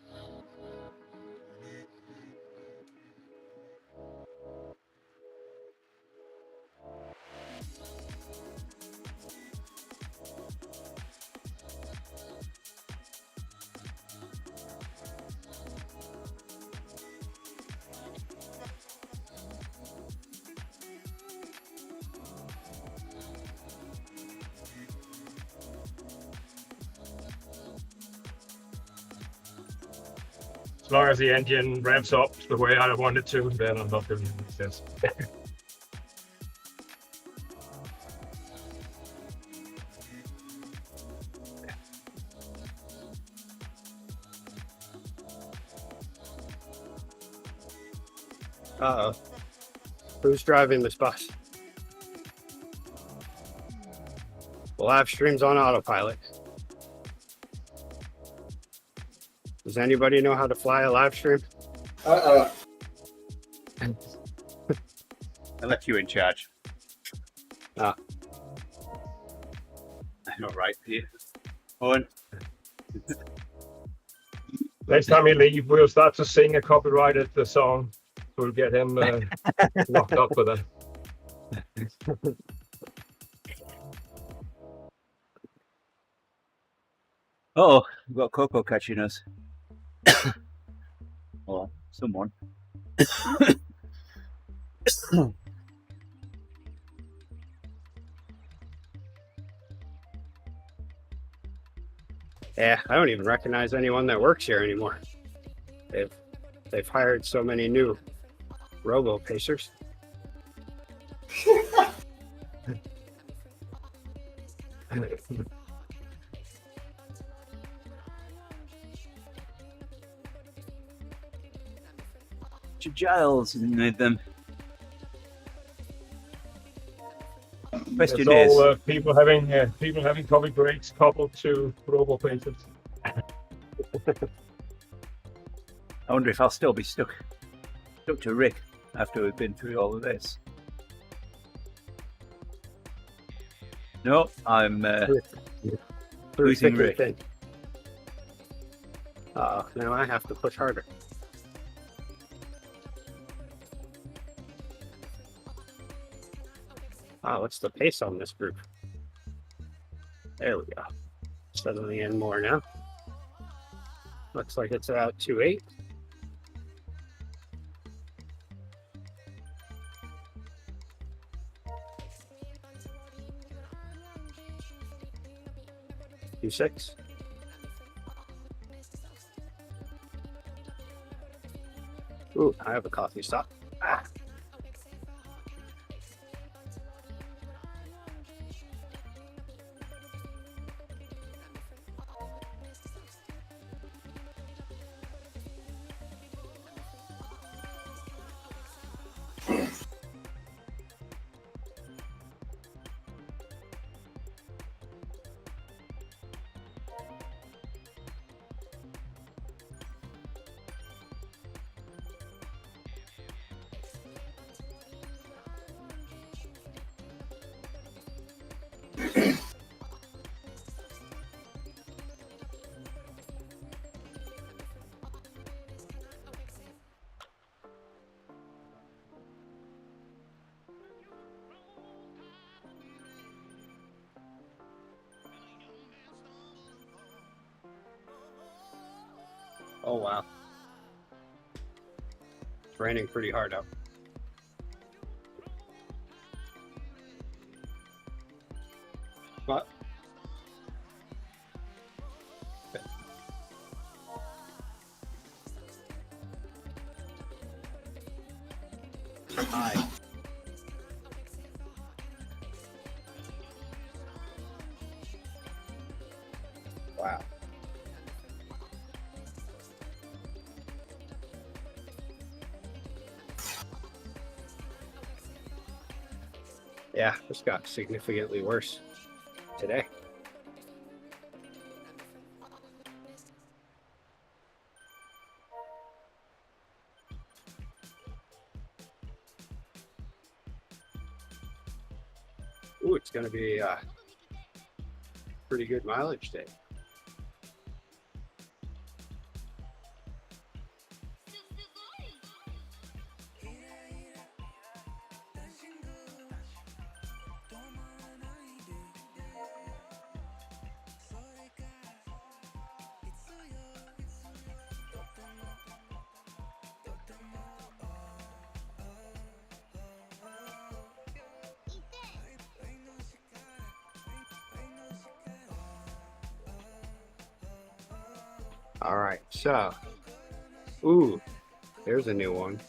as long as the engine revs up the way I want it to, then I'm not doing this. Uh-oh. Who's driving this bus? The live stream's on autopilot. Does anybody know how to fly a live stream? Uh-oh. I left you in charge. Ah. All right, here. Owen. Next time you leave, we'll start to sing a copyrighted song. We'll get him locked up for that. Oh, we've got Coco catching us. Or someone. Yeah, I don't even recognize anyone that works here anymore. They've hired so many new robo pacers. Giles with them. Question It's is, all people having coffee breaks coupled to robo painters. I wonder if I'll still be stuck to Rick after we've been through all of this. No, I'm losing Rick. Now I have to push harder. What's the pace on this group? There we go. Settling in more now. Looks like it's about 2:08. Two-six. Ooh, I have a coffee stop. Oh, wow. It's raining pretty hard out. What? Hi. Wow. Yeah, this got significantly worse today. Ooh, it's going to be a pretty good mileage day. All right, so, ooh, there's a new one.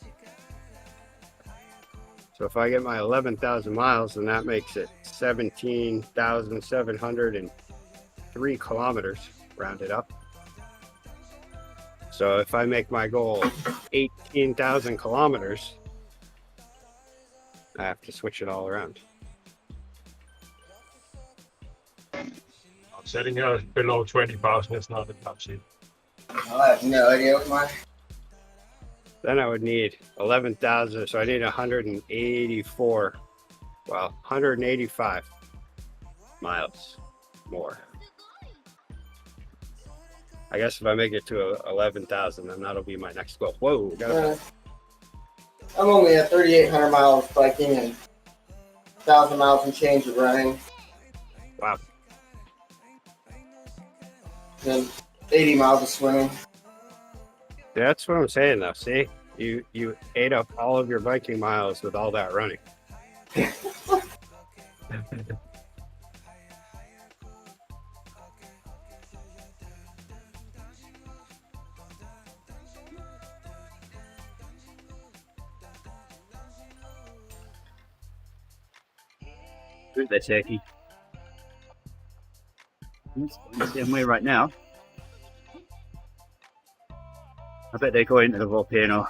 So if I get my 11,000 miles, then that makes it 17,703 kilometers, rounded up. So if I make my goal 18,000 kilometers, I have to switch it all around. Setting her below 20,000 is not a top sheet. I have no idea what my. Then I would need 11,000, so I need 184, well, 185 miles more. I guess if I make it to 11,000, then that'll be my next goal. Whoa, I'm only at 3,800 miles biking and 1,000 miles and change of running. Wow. And 80 miles of swimming. That's what I'm saying, though. See, you ate up all of your biking miles with all that running. Who's that turkey? It's going the same way right now. I bet they go into the volcano.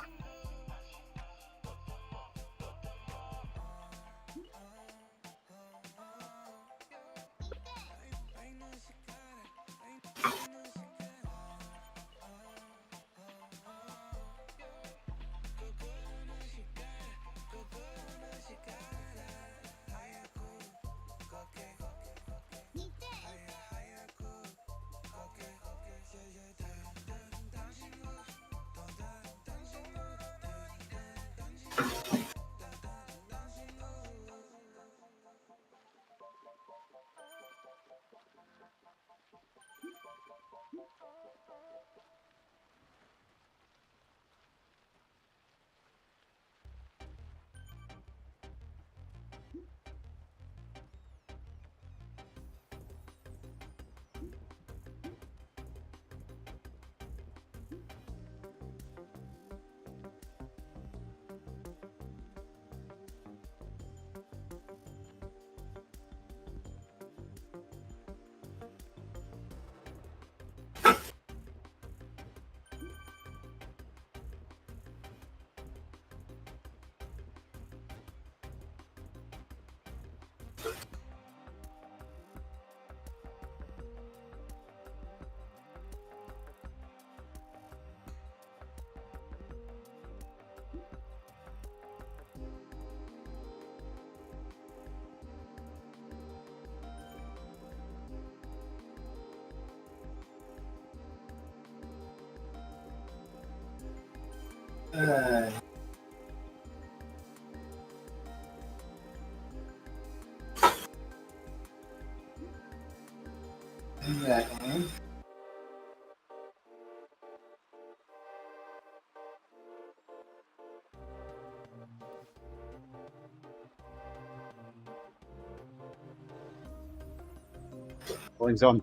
Goings on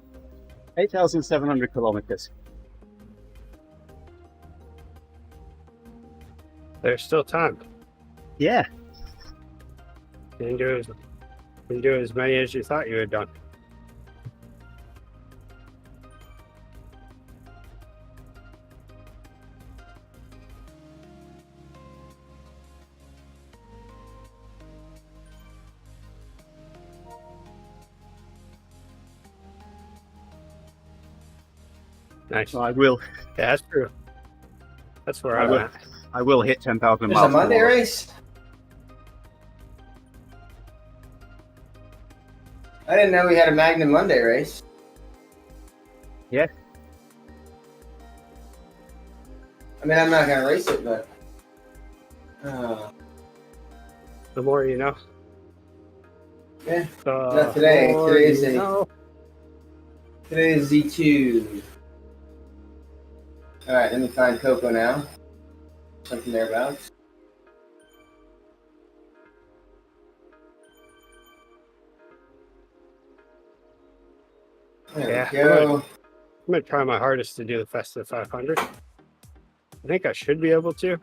8,700 kilometers. There's still time. Yeah. You can do as many as you thought you had done. Nice. So I will. Yeah, that's true. That's where I I'm will. at. I will hit 10,000 Is it a miles. Monday tomorrow. race? I didn't know we had a Magnum Monday race. Yeah. I mean, I'm not gonna race it, but The more you know. yeah. The Not today. more Today's you know. Today is Z2. All right, let me find Coco now. Something thereabouts. There Yeah, we go. I'm gonna try my hardest to do the Festa 500. I think I should be able to.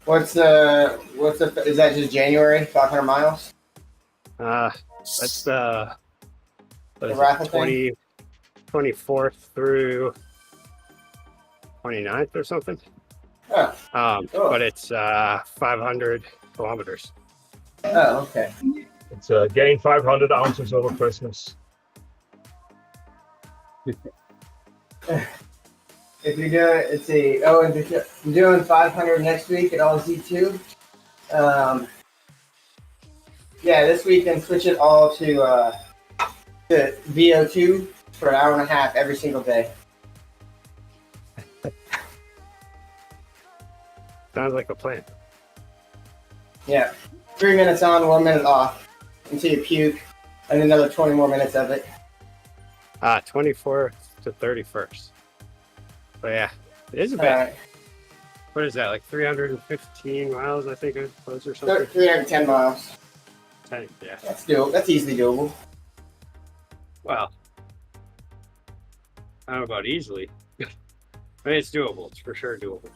What's is that just January? 500 miles? That's what is it, raffle thing? 24th through 29th or something. Oh. But it's 500 kilometers. Oh, okay. It's gain 500 ounces over Christmas. If you're doing, let's see. Oh, and I'm doing 500 next week at all Z2. Yeah, this week and switch it all to VO2 for an hour and a half every single day. Sounds like a plan. Yeah, 3 minutes on, 1 minute off until you puke, and another 20 more minutes of it. 24th to 31st. But yeah, it is a bit. What is that, like 315 miles, I think it was, or something? 310 miles. 10, yeah. That's doable. That's easily doable. Well, I don't know about easily. I mean, it's doable. It's for sure doable.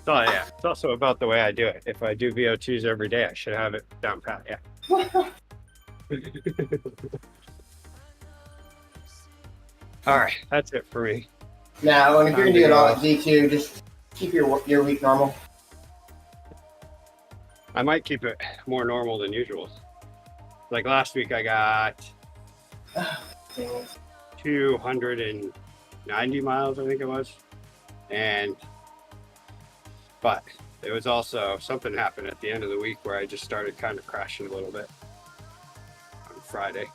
So yeah, it's also about the way I do it. If I do VO2s every day, I should have it down pat. Yeah. All right, that's it for me. Now, and if you're gonna do it all at Z2, just keep your week normal. I might keep it more normal than usual. Like last week, I got 290 miles, I think it was, but it was also something happened at the end of the week where I just started kind of crashing a little bit on Friday.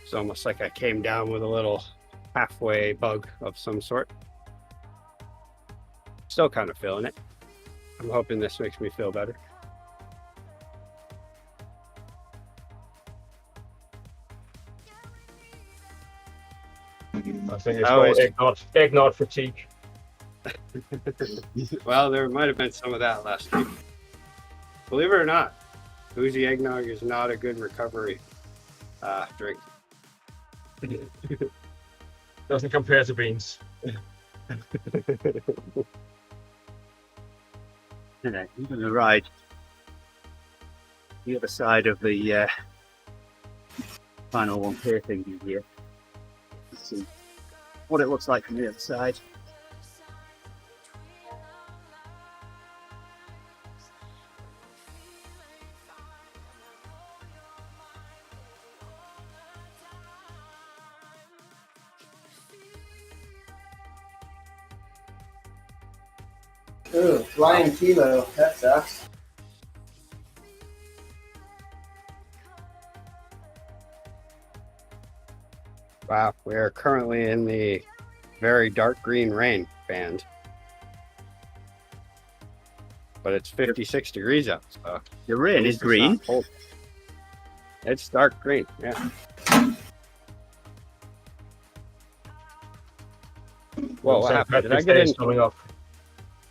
It's almost like I came down with a little halfway bug of some sort. Still kind of feeling it. I'm hoping this makes me feel better. I think it's called eggnog fatigue. Well, there might have been some of that last week. Believe it or not, boozy eggnog is not a good recovery drink. Doesn't compare to beans. You're going to ride the other side of the final 1K thing here. Let's see what it looks like from the other side. Ooh, flying kilo. That sucks. Wow, we are currently in the very dark green rain band. But it's 56 degrees out, so The rain is green. It's dark green, yeah. Whoa, what happened? Did I get in? Coming up.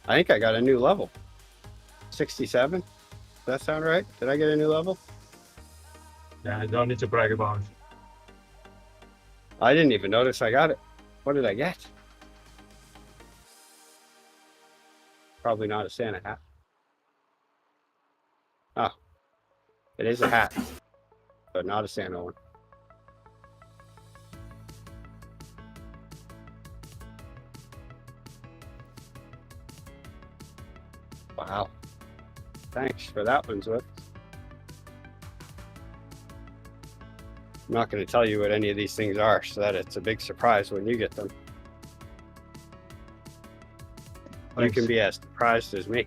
I think I got a new level. 67? Does that sound right? Did I get a new level? Yeah, I don't need to brag about it. I didn't even notice I got it. What did I get? Probably not a Santa hat. Oh, it is a hat, but not a Santa one. Wow. Thanks for that one, Zwift. I'm not going to tell you what any of these things are so that it's a big surprise when you get them. You can be as surprised as me.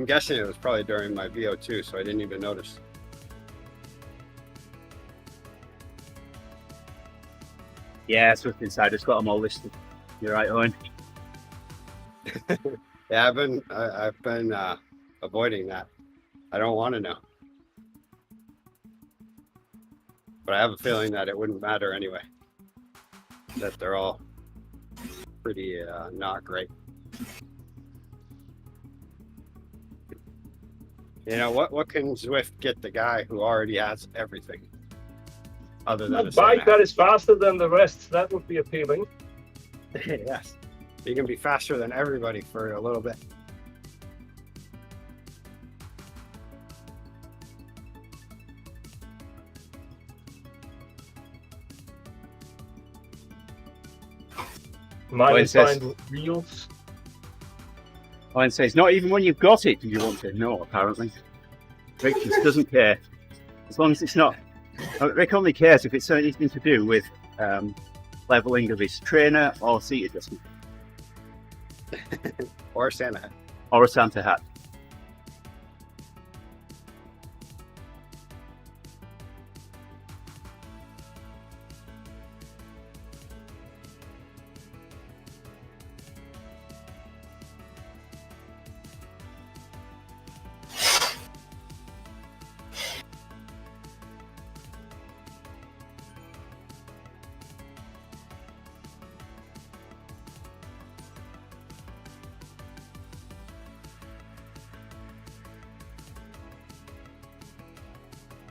I'm guessing it was probably during my VO2, so I didn't even notice. Yeah, Swift Insider's got them all listed. You're right, Owen. Yeah, I've been avoiding that. I don't want to know. But I have a feeling that it wouldn't matter anyway. That they're all pretty not great. You know, what can Zwift get the guy who already has everything? Other than A bike that is faster than the rest, that would be appealing. Yes. You can be faster than everybody for a little bit. Mine Owen is says- fine with wheels. Owen says, not even when you've got it do you want to know, apparently. Rick just doesn't care. As long as it's not... Rick only cares if it's anything to do with leveling of his trainer or seat adjustment. Or Santa hat. Or a Santa hat.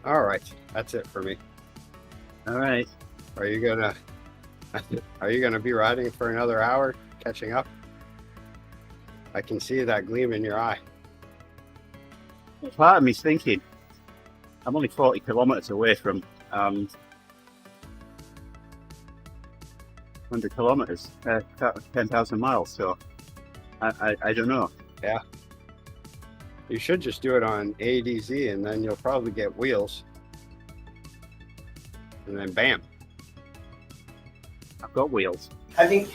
All right, that's it for me. All right. Are you gonna be riding for another hour, catching up? I can see that gleam in your eye. Part of me's thinking, I'm only 40 kilometres away from 100 kilometres, 10,000 miles, so I don't know. Yeah. You should just do it on TeamODZ, and then you'll probably get wheels. And then bam. I've got wheels. I think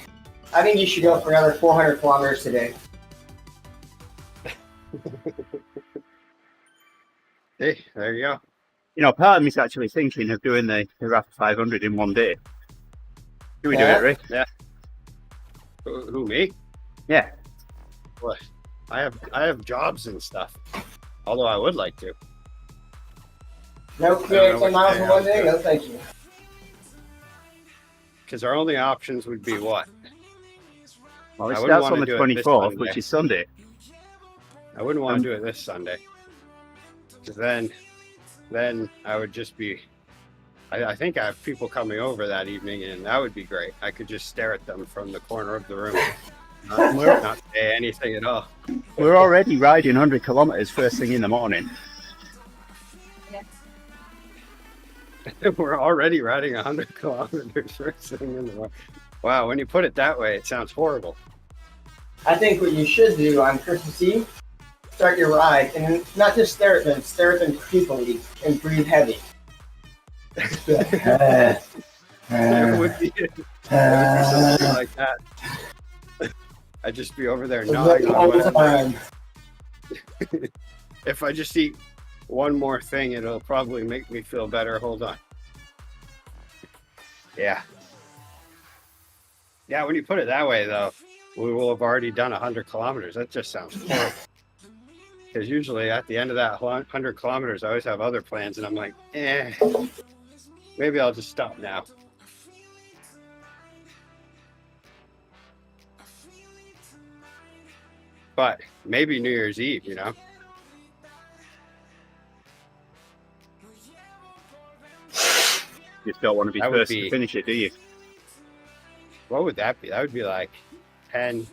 you should go for another 400 kilometers today. Hey, there you go. You know, part of me's actually thinking of doing the Rapid 500 in one day. Can we do Yeah. it, Rick? Yeah. Who, me? Yeah. What? I have jobs and stuff. Although I would like to. No, know 10 what miles day in one I'll day? do. No, thank you. Because our only options would be what? Well, it I wouldn't starts on wanna the do it this 24th, Sunday. which is Sunday. I wouldn't want to do it this Sunday. Because then I would just be... I think I have people coming over that evening, and that would be great. I could just stare at them from the corner of the room. Not say anything at all. We're already riding 100 kilometres first thing in the morning. We're already riding 100 kilometers first thing in the morning. Wow, when you put it that way, it sounds horrible. I think what you should do on Christmas Eve, start your ride, and not just stare at them creepily and breathe heavy. It would be something like that. I'd just be over there gnawing on whatever. If I just eat one more thing, it'll probably make me feel better. Hold on. Yeah. Yeah, when you put it that way, though, we will have already done 100 kilometers. That just sounds horrible. Because usually at the end of that 100 kilometers, I always have other plans, and I'm like, maybe I'll just stop now. But maybe New Year's Eve, you know? You just don't want to be That would first be- to finish it, do you? What would that be? That would be like 10.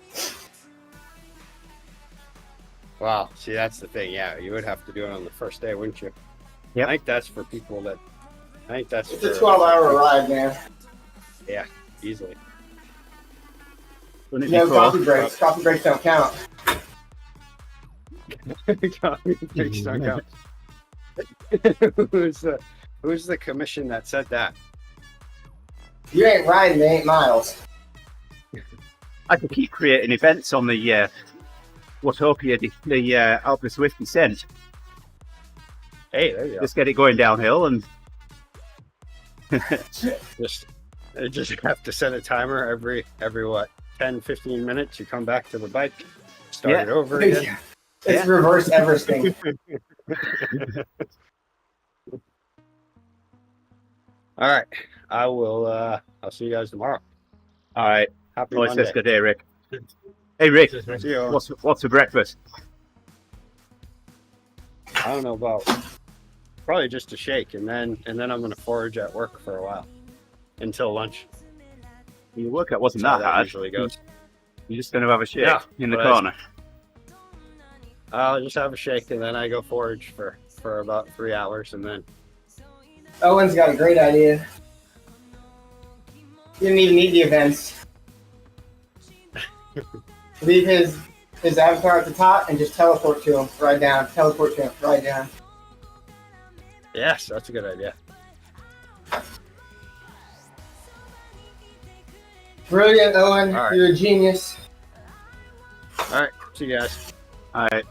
Wow. See, that's the thing. Yeah, you would have to do it on the first day, wouldn't you? Yep. I think that's for people that... I think that's It's a for... 12-hour ride, man. Yeah, easily. Wouldn't it No be cool? coffee breaks. Coffee breaks don't count. Breaks don't count. Who's the commission that said that? You ain't riding, they ain't miles. I could keep creating events on the Watopia, the Alpha Swift descent. Hey, there you go. Just get it going downhill, and just have to set a timer every what, 10, 15 minutes. You come back to the bike, start it over again. It's reverse Everesting. All right, I will. I'll see you guys tomorrow. all right. Happy Nice, Monday. that's good day, Rick. Hey, Rick, See you. what's for breakfast? I don't know about. Probably just a shake, and then I'm gonna forage at work for a while until lunch. Your workout wasn't That's how that hard. usually goes. You're just going to have a shake in the but corner. I'll just have a shake, and then I go forage for about 3 hours, and then. Owen's got a great idea. You didn't even need the events. Leave his avatar at the top and just teleport to him, right down. Teleport to him, right down. Yes, that's a good idea. Brilliant, Owen. All right. You're a genius. All right, see you guys. All right.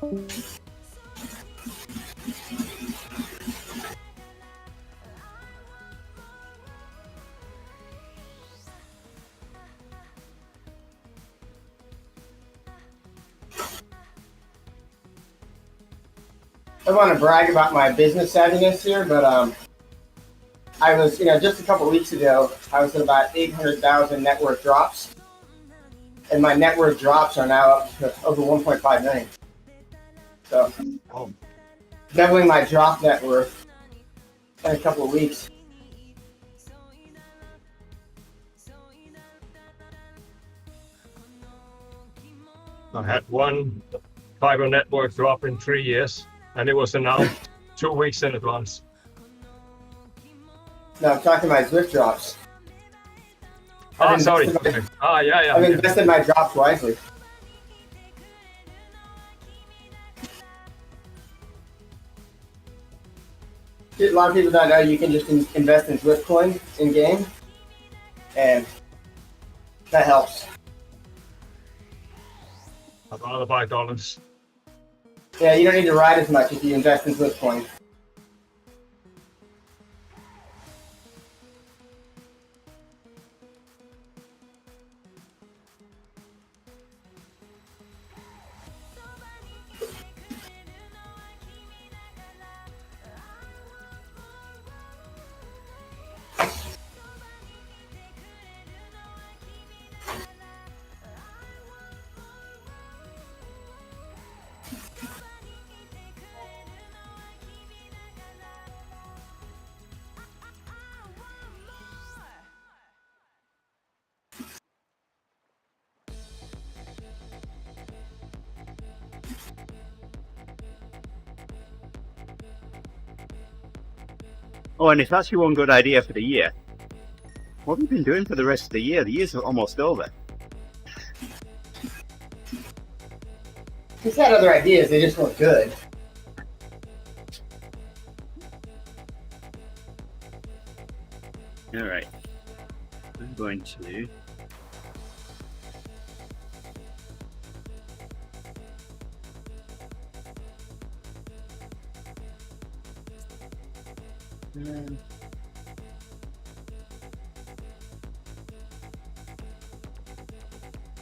I want to brag about my business savviness here, but I was, just a couple weeks ago, I was at about 800,000 network drops, and my network drops are now up to over 1.5 million. So, doubling my drop net worth in a couple of weeks. I had one fiber network drop in 3 years, and it was announced 2 weeks in advance. No, I'm talking about Zwift drops. Ah, sorry. Okay. Yeah. I've invested my drops wisely. A lot of people don't know you can just invest in Zwift coin in game, and that helps. I'd rather buy dollars. Yeah, you don't need to ride as much if you invest in Zwift coin. Oh, and if that's your one good idea for the year, what have you been doing for the rest of the year? The year's almost over. He's had other ideas, they just weren't good. All right. I'm going to...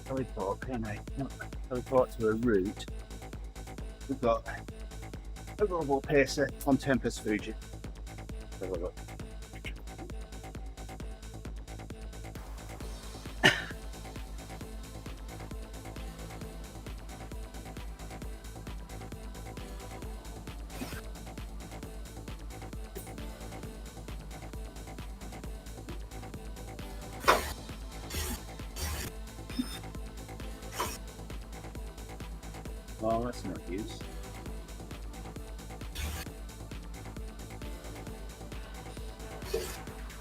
teleport, can I? No, teleport to a route. We've got a global pacer on Tempest Fuji. Have a look. Well, that's no use.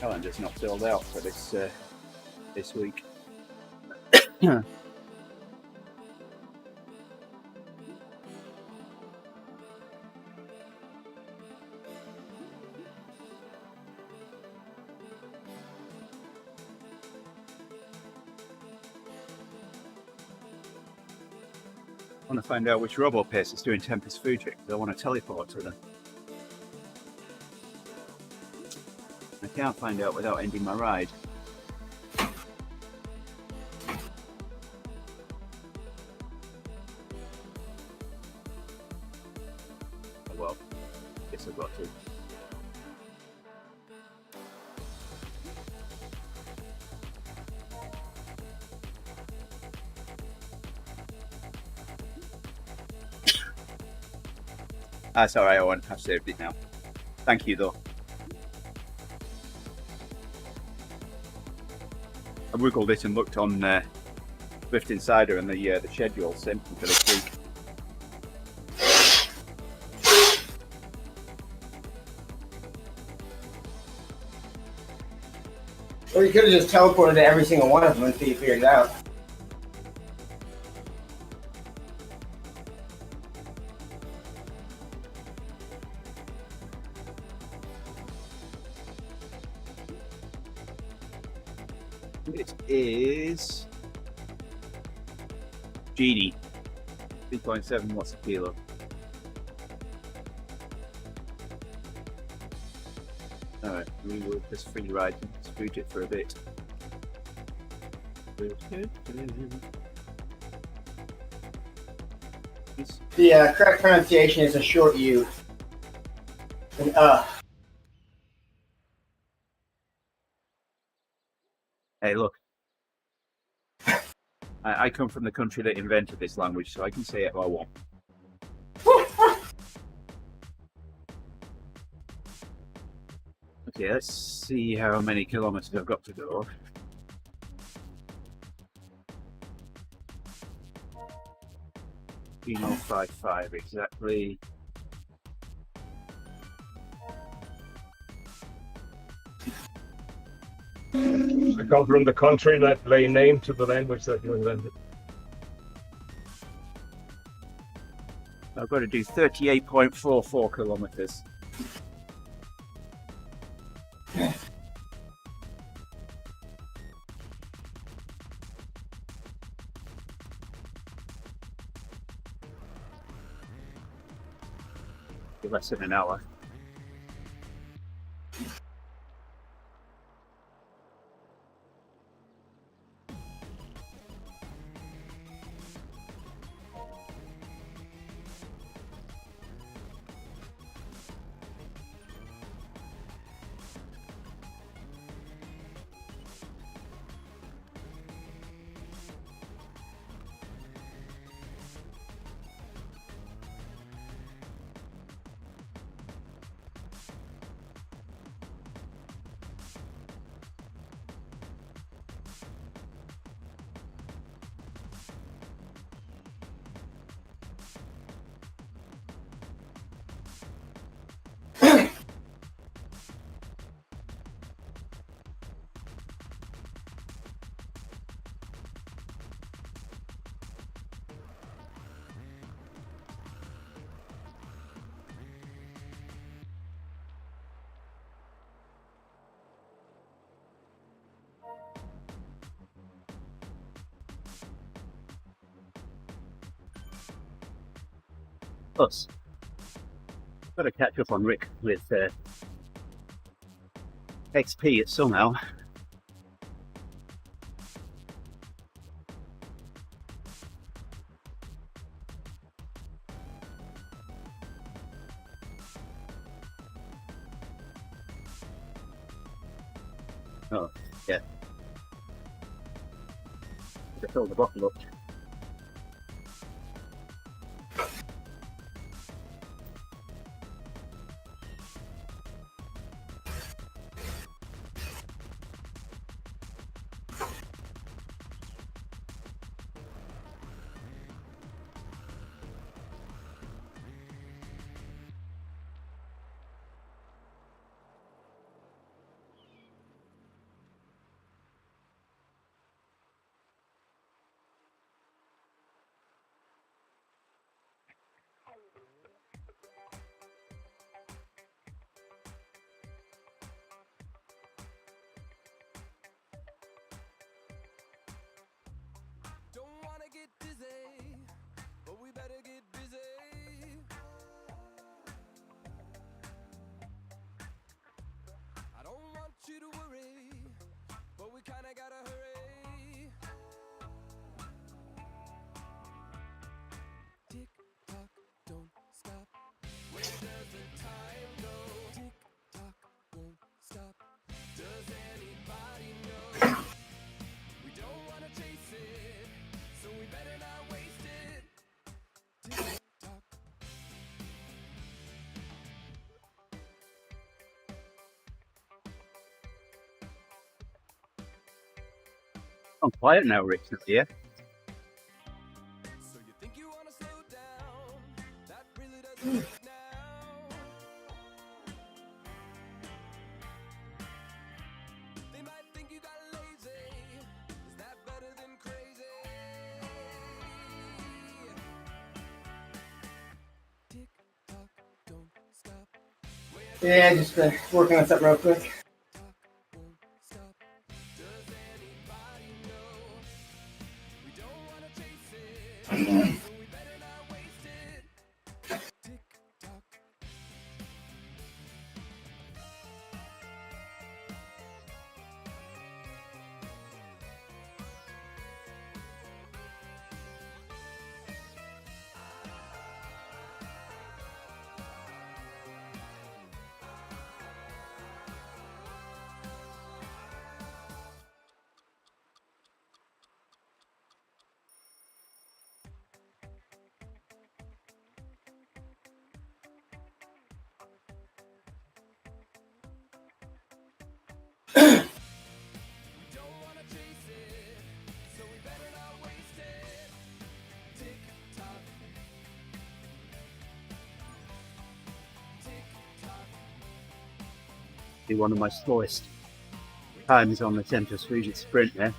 Calendar's not filled out for this week. want to find out which robo pace is doing Tempest Fuji, because I want to teleport to them. I can't find out without ending my ride. Oh well, guess I've got to. That's alright, Owen. I've saved it now. Thank you, though. I wiggled it and looked on Swift Insider and the schedule simply for this week. Or you could have just teleported to every single one of them until you figured it out. It is Genie, 3.7 watts a kilo. Alright, we will just free ride and spoot it for a bit. The correct pronunciation is a short U. And Hey, look. I come from the country that invented this language, so I can say it how I want. Okay, let's see how many kilometers I've got to go. $3.055 exactly. I come from the country that lay name to the language that you invented. I've got to do 38.44 kilometers. Less than an hour. Plus, got to catch up on Rick with XP somehow. Oh, yeah. To fill the bottle up. Don't wanna get dizzy, but we better I'm quiet now, recently, yeah. So you think you wanna slow down? That really doesn't work now. They might think you got lazy. Is that better than crazy? Tick tock, don't stop. Yeah, just working on something real quick. Talk won't stop. Does anybody know? We don't wanna chase it, so we better not waste it. Tick tock. We don't wanna chase it, so we better not waste it. Tick tock. Tick tock. Be one of my slowest times on the 10 to 3 sprint there.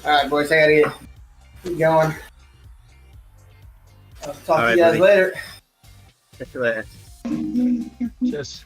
All right, boys, I gotta keep going. I'll talk All to right, you guys buddy. later. Catch you later. Cheers.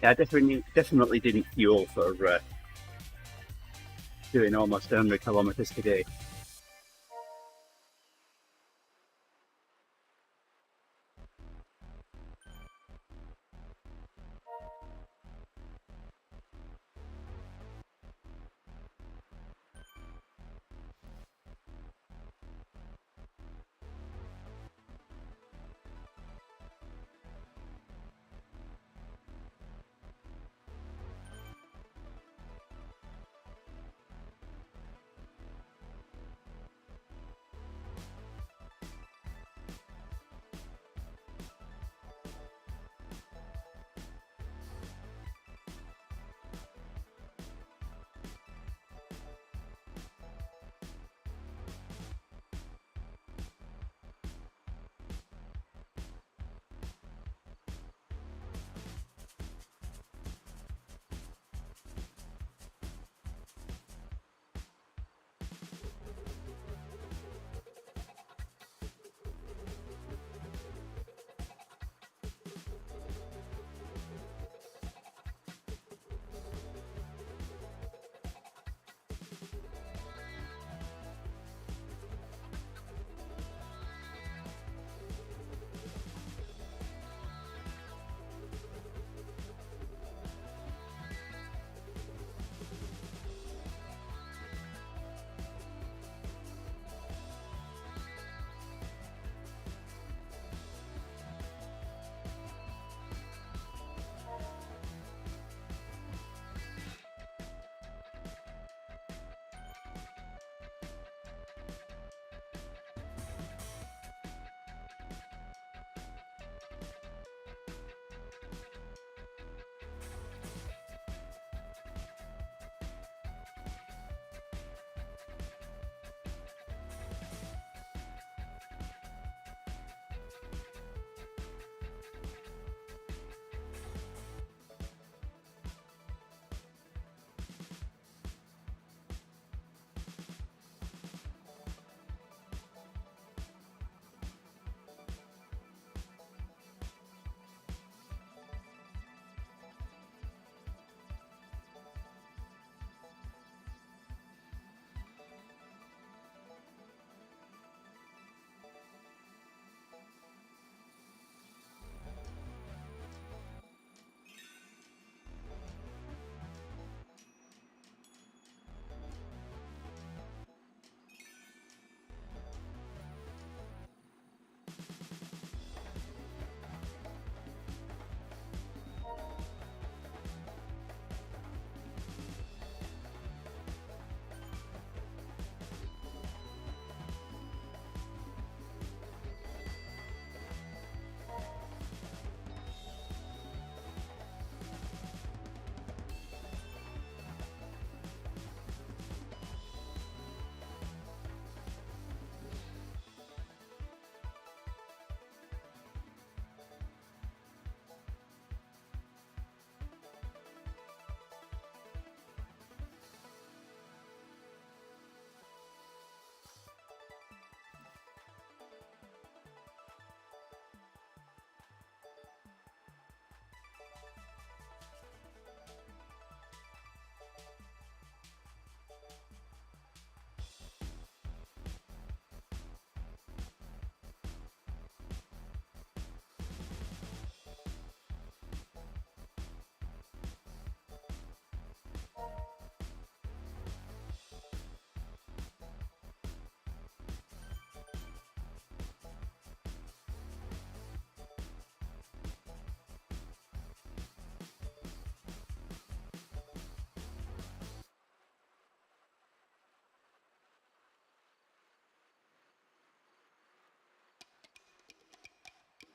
Yeah, I definitely didn't fuel for doing almost 100 kilometers today.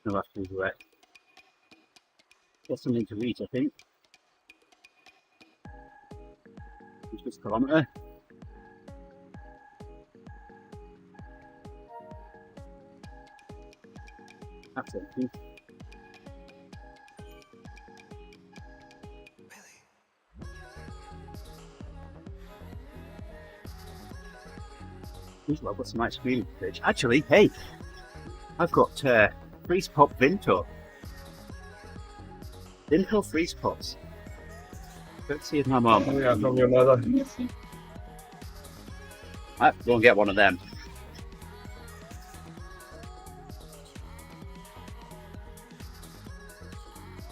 I'll have to get something to eat, I think. It's just a kilometre. That's empty. Here's well, I've got some ice cream in the fridge. Actually, hey, I've got Freeze Pop Vinto. Dimple freeze pots. Let's see if my mum. Oh yeah, from your mother. I go and get one of them.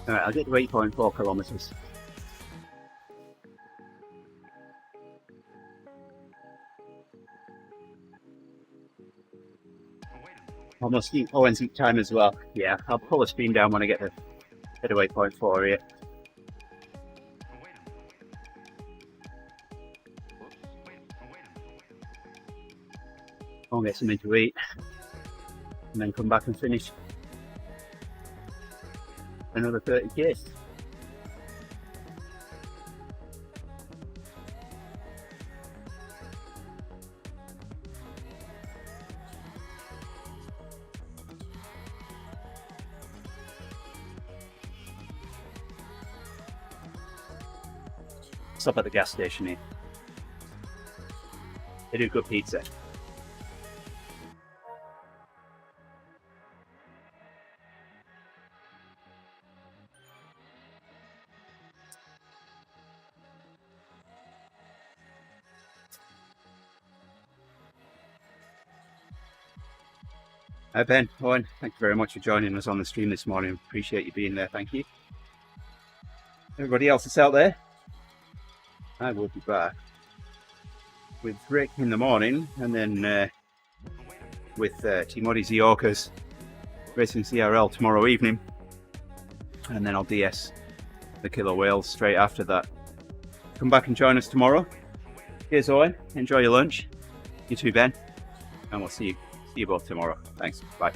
Alright, I'll get to 8.4 kilometers. Almost Owen's eat time as well. Yeah, I'll pull the stream down when I get to 8.4 here. I'll get something to eat and then come back and finish another 30k. Stop at the gas station here. They do good pizza. Hi Ben, Owen, thank you very much for joining us on the stream this morning. Appreciate you being there, thank you. Everybody else that's out there, I will be back with Rick in the morning and then with TeamODZ Orcas racing CRL tomorrow evening, and then I'll DS the Killer Whales straight after that. Come back and join us tomorrow. Here's Owen, enjoy your lunch. You too Ben, and we'll see you both tomorrow. Thanks, bye.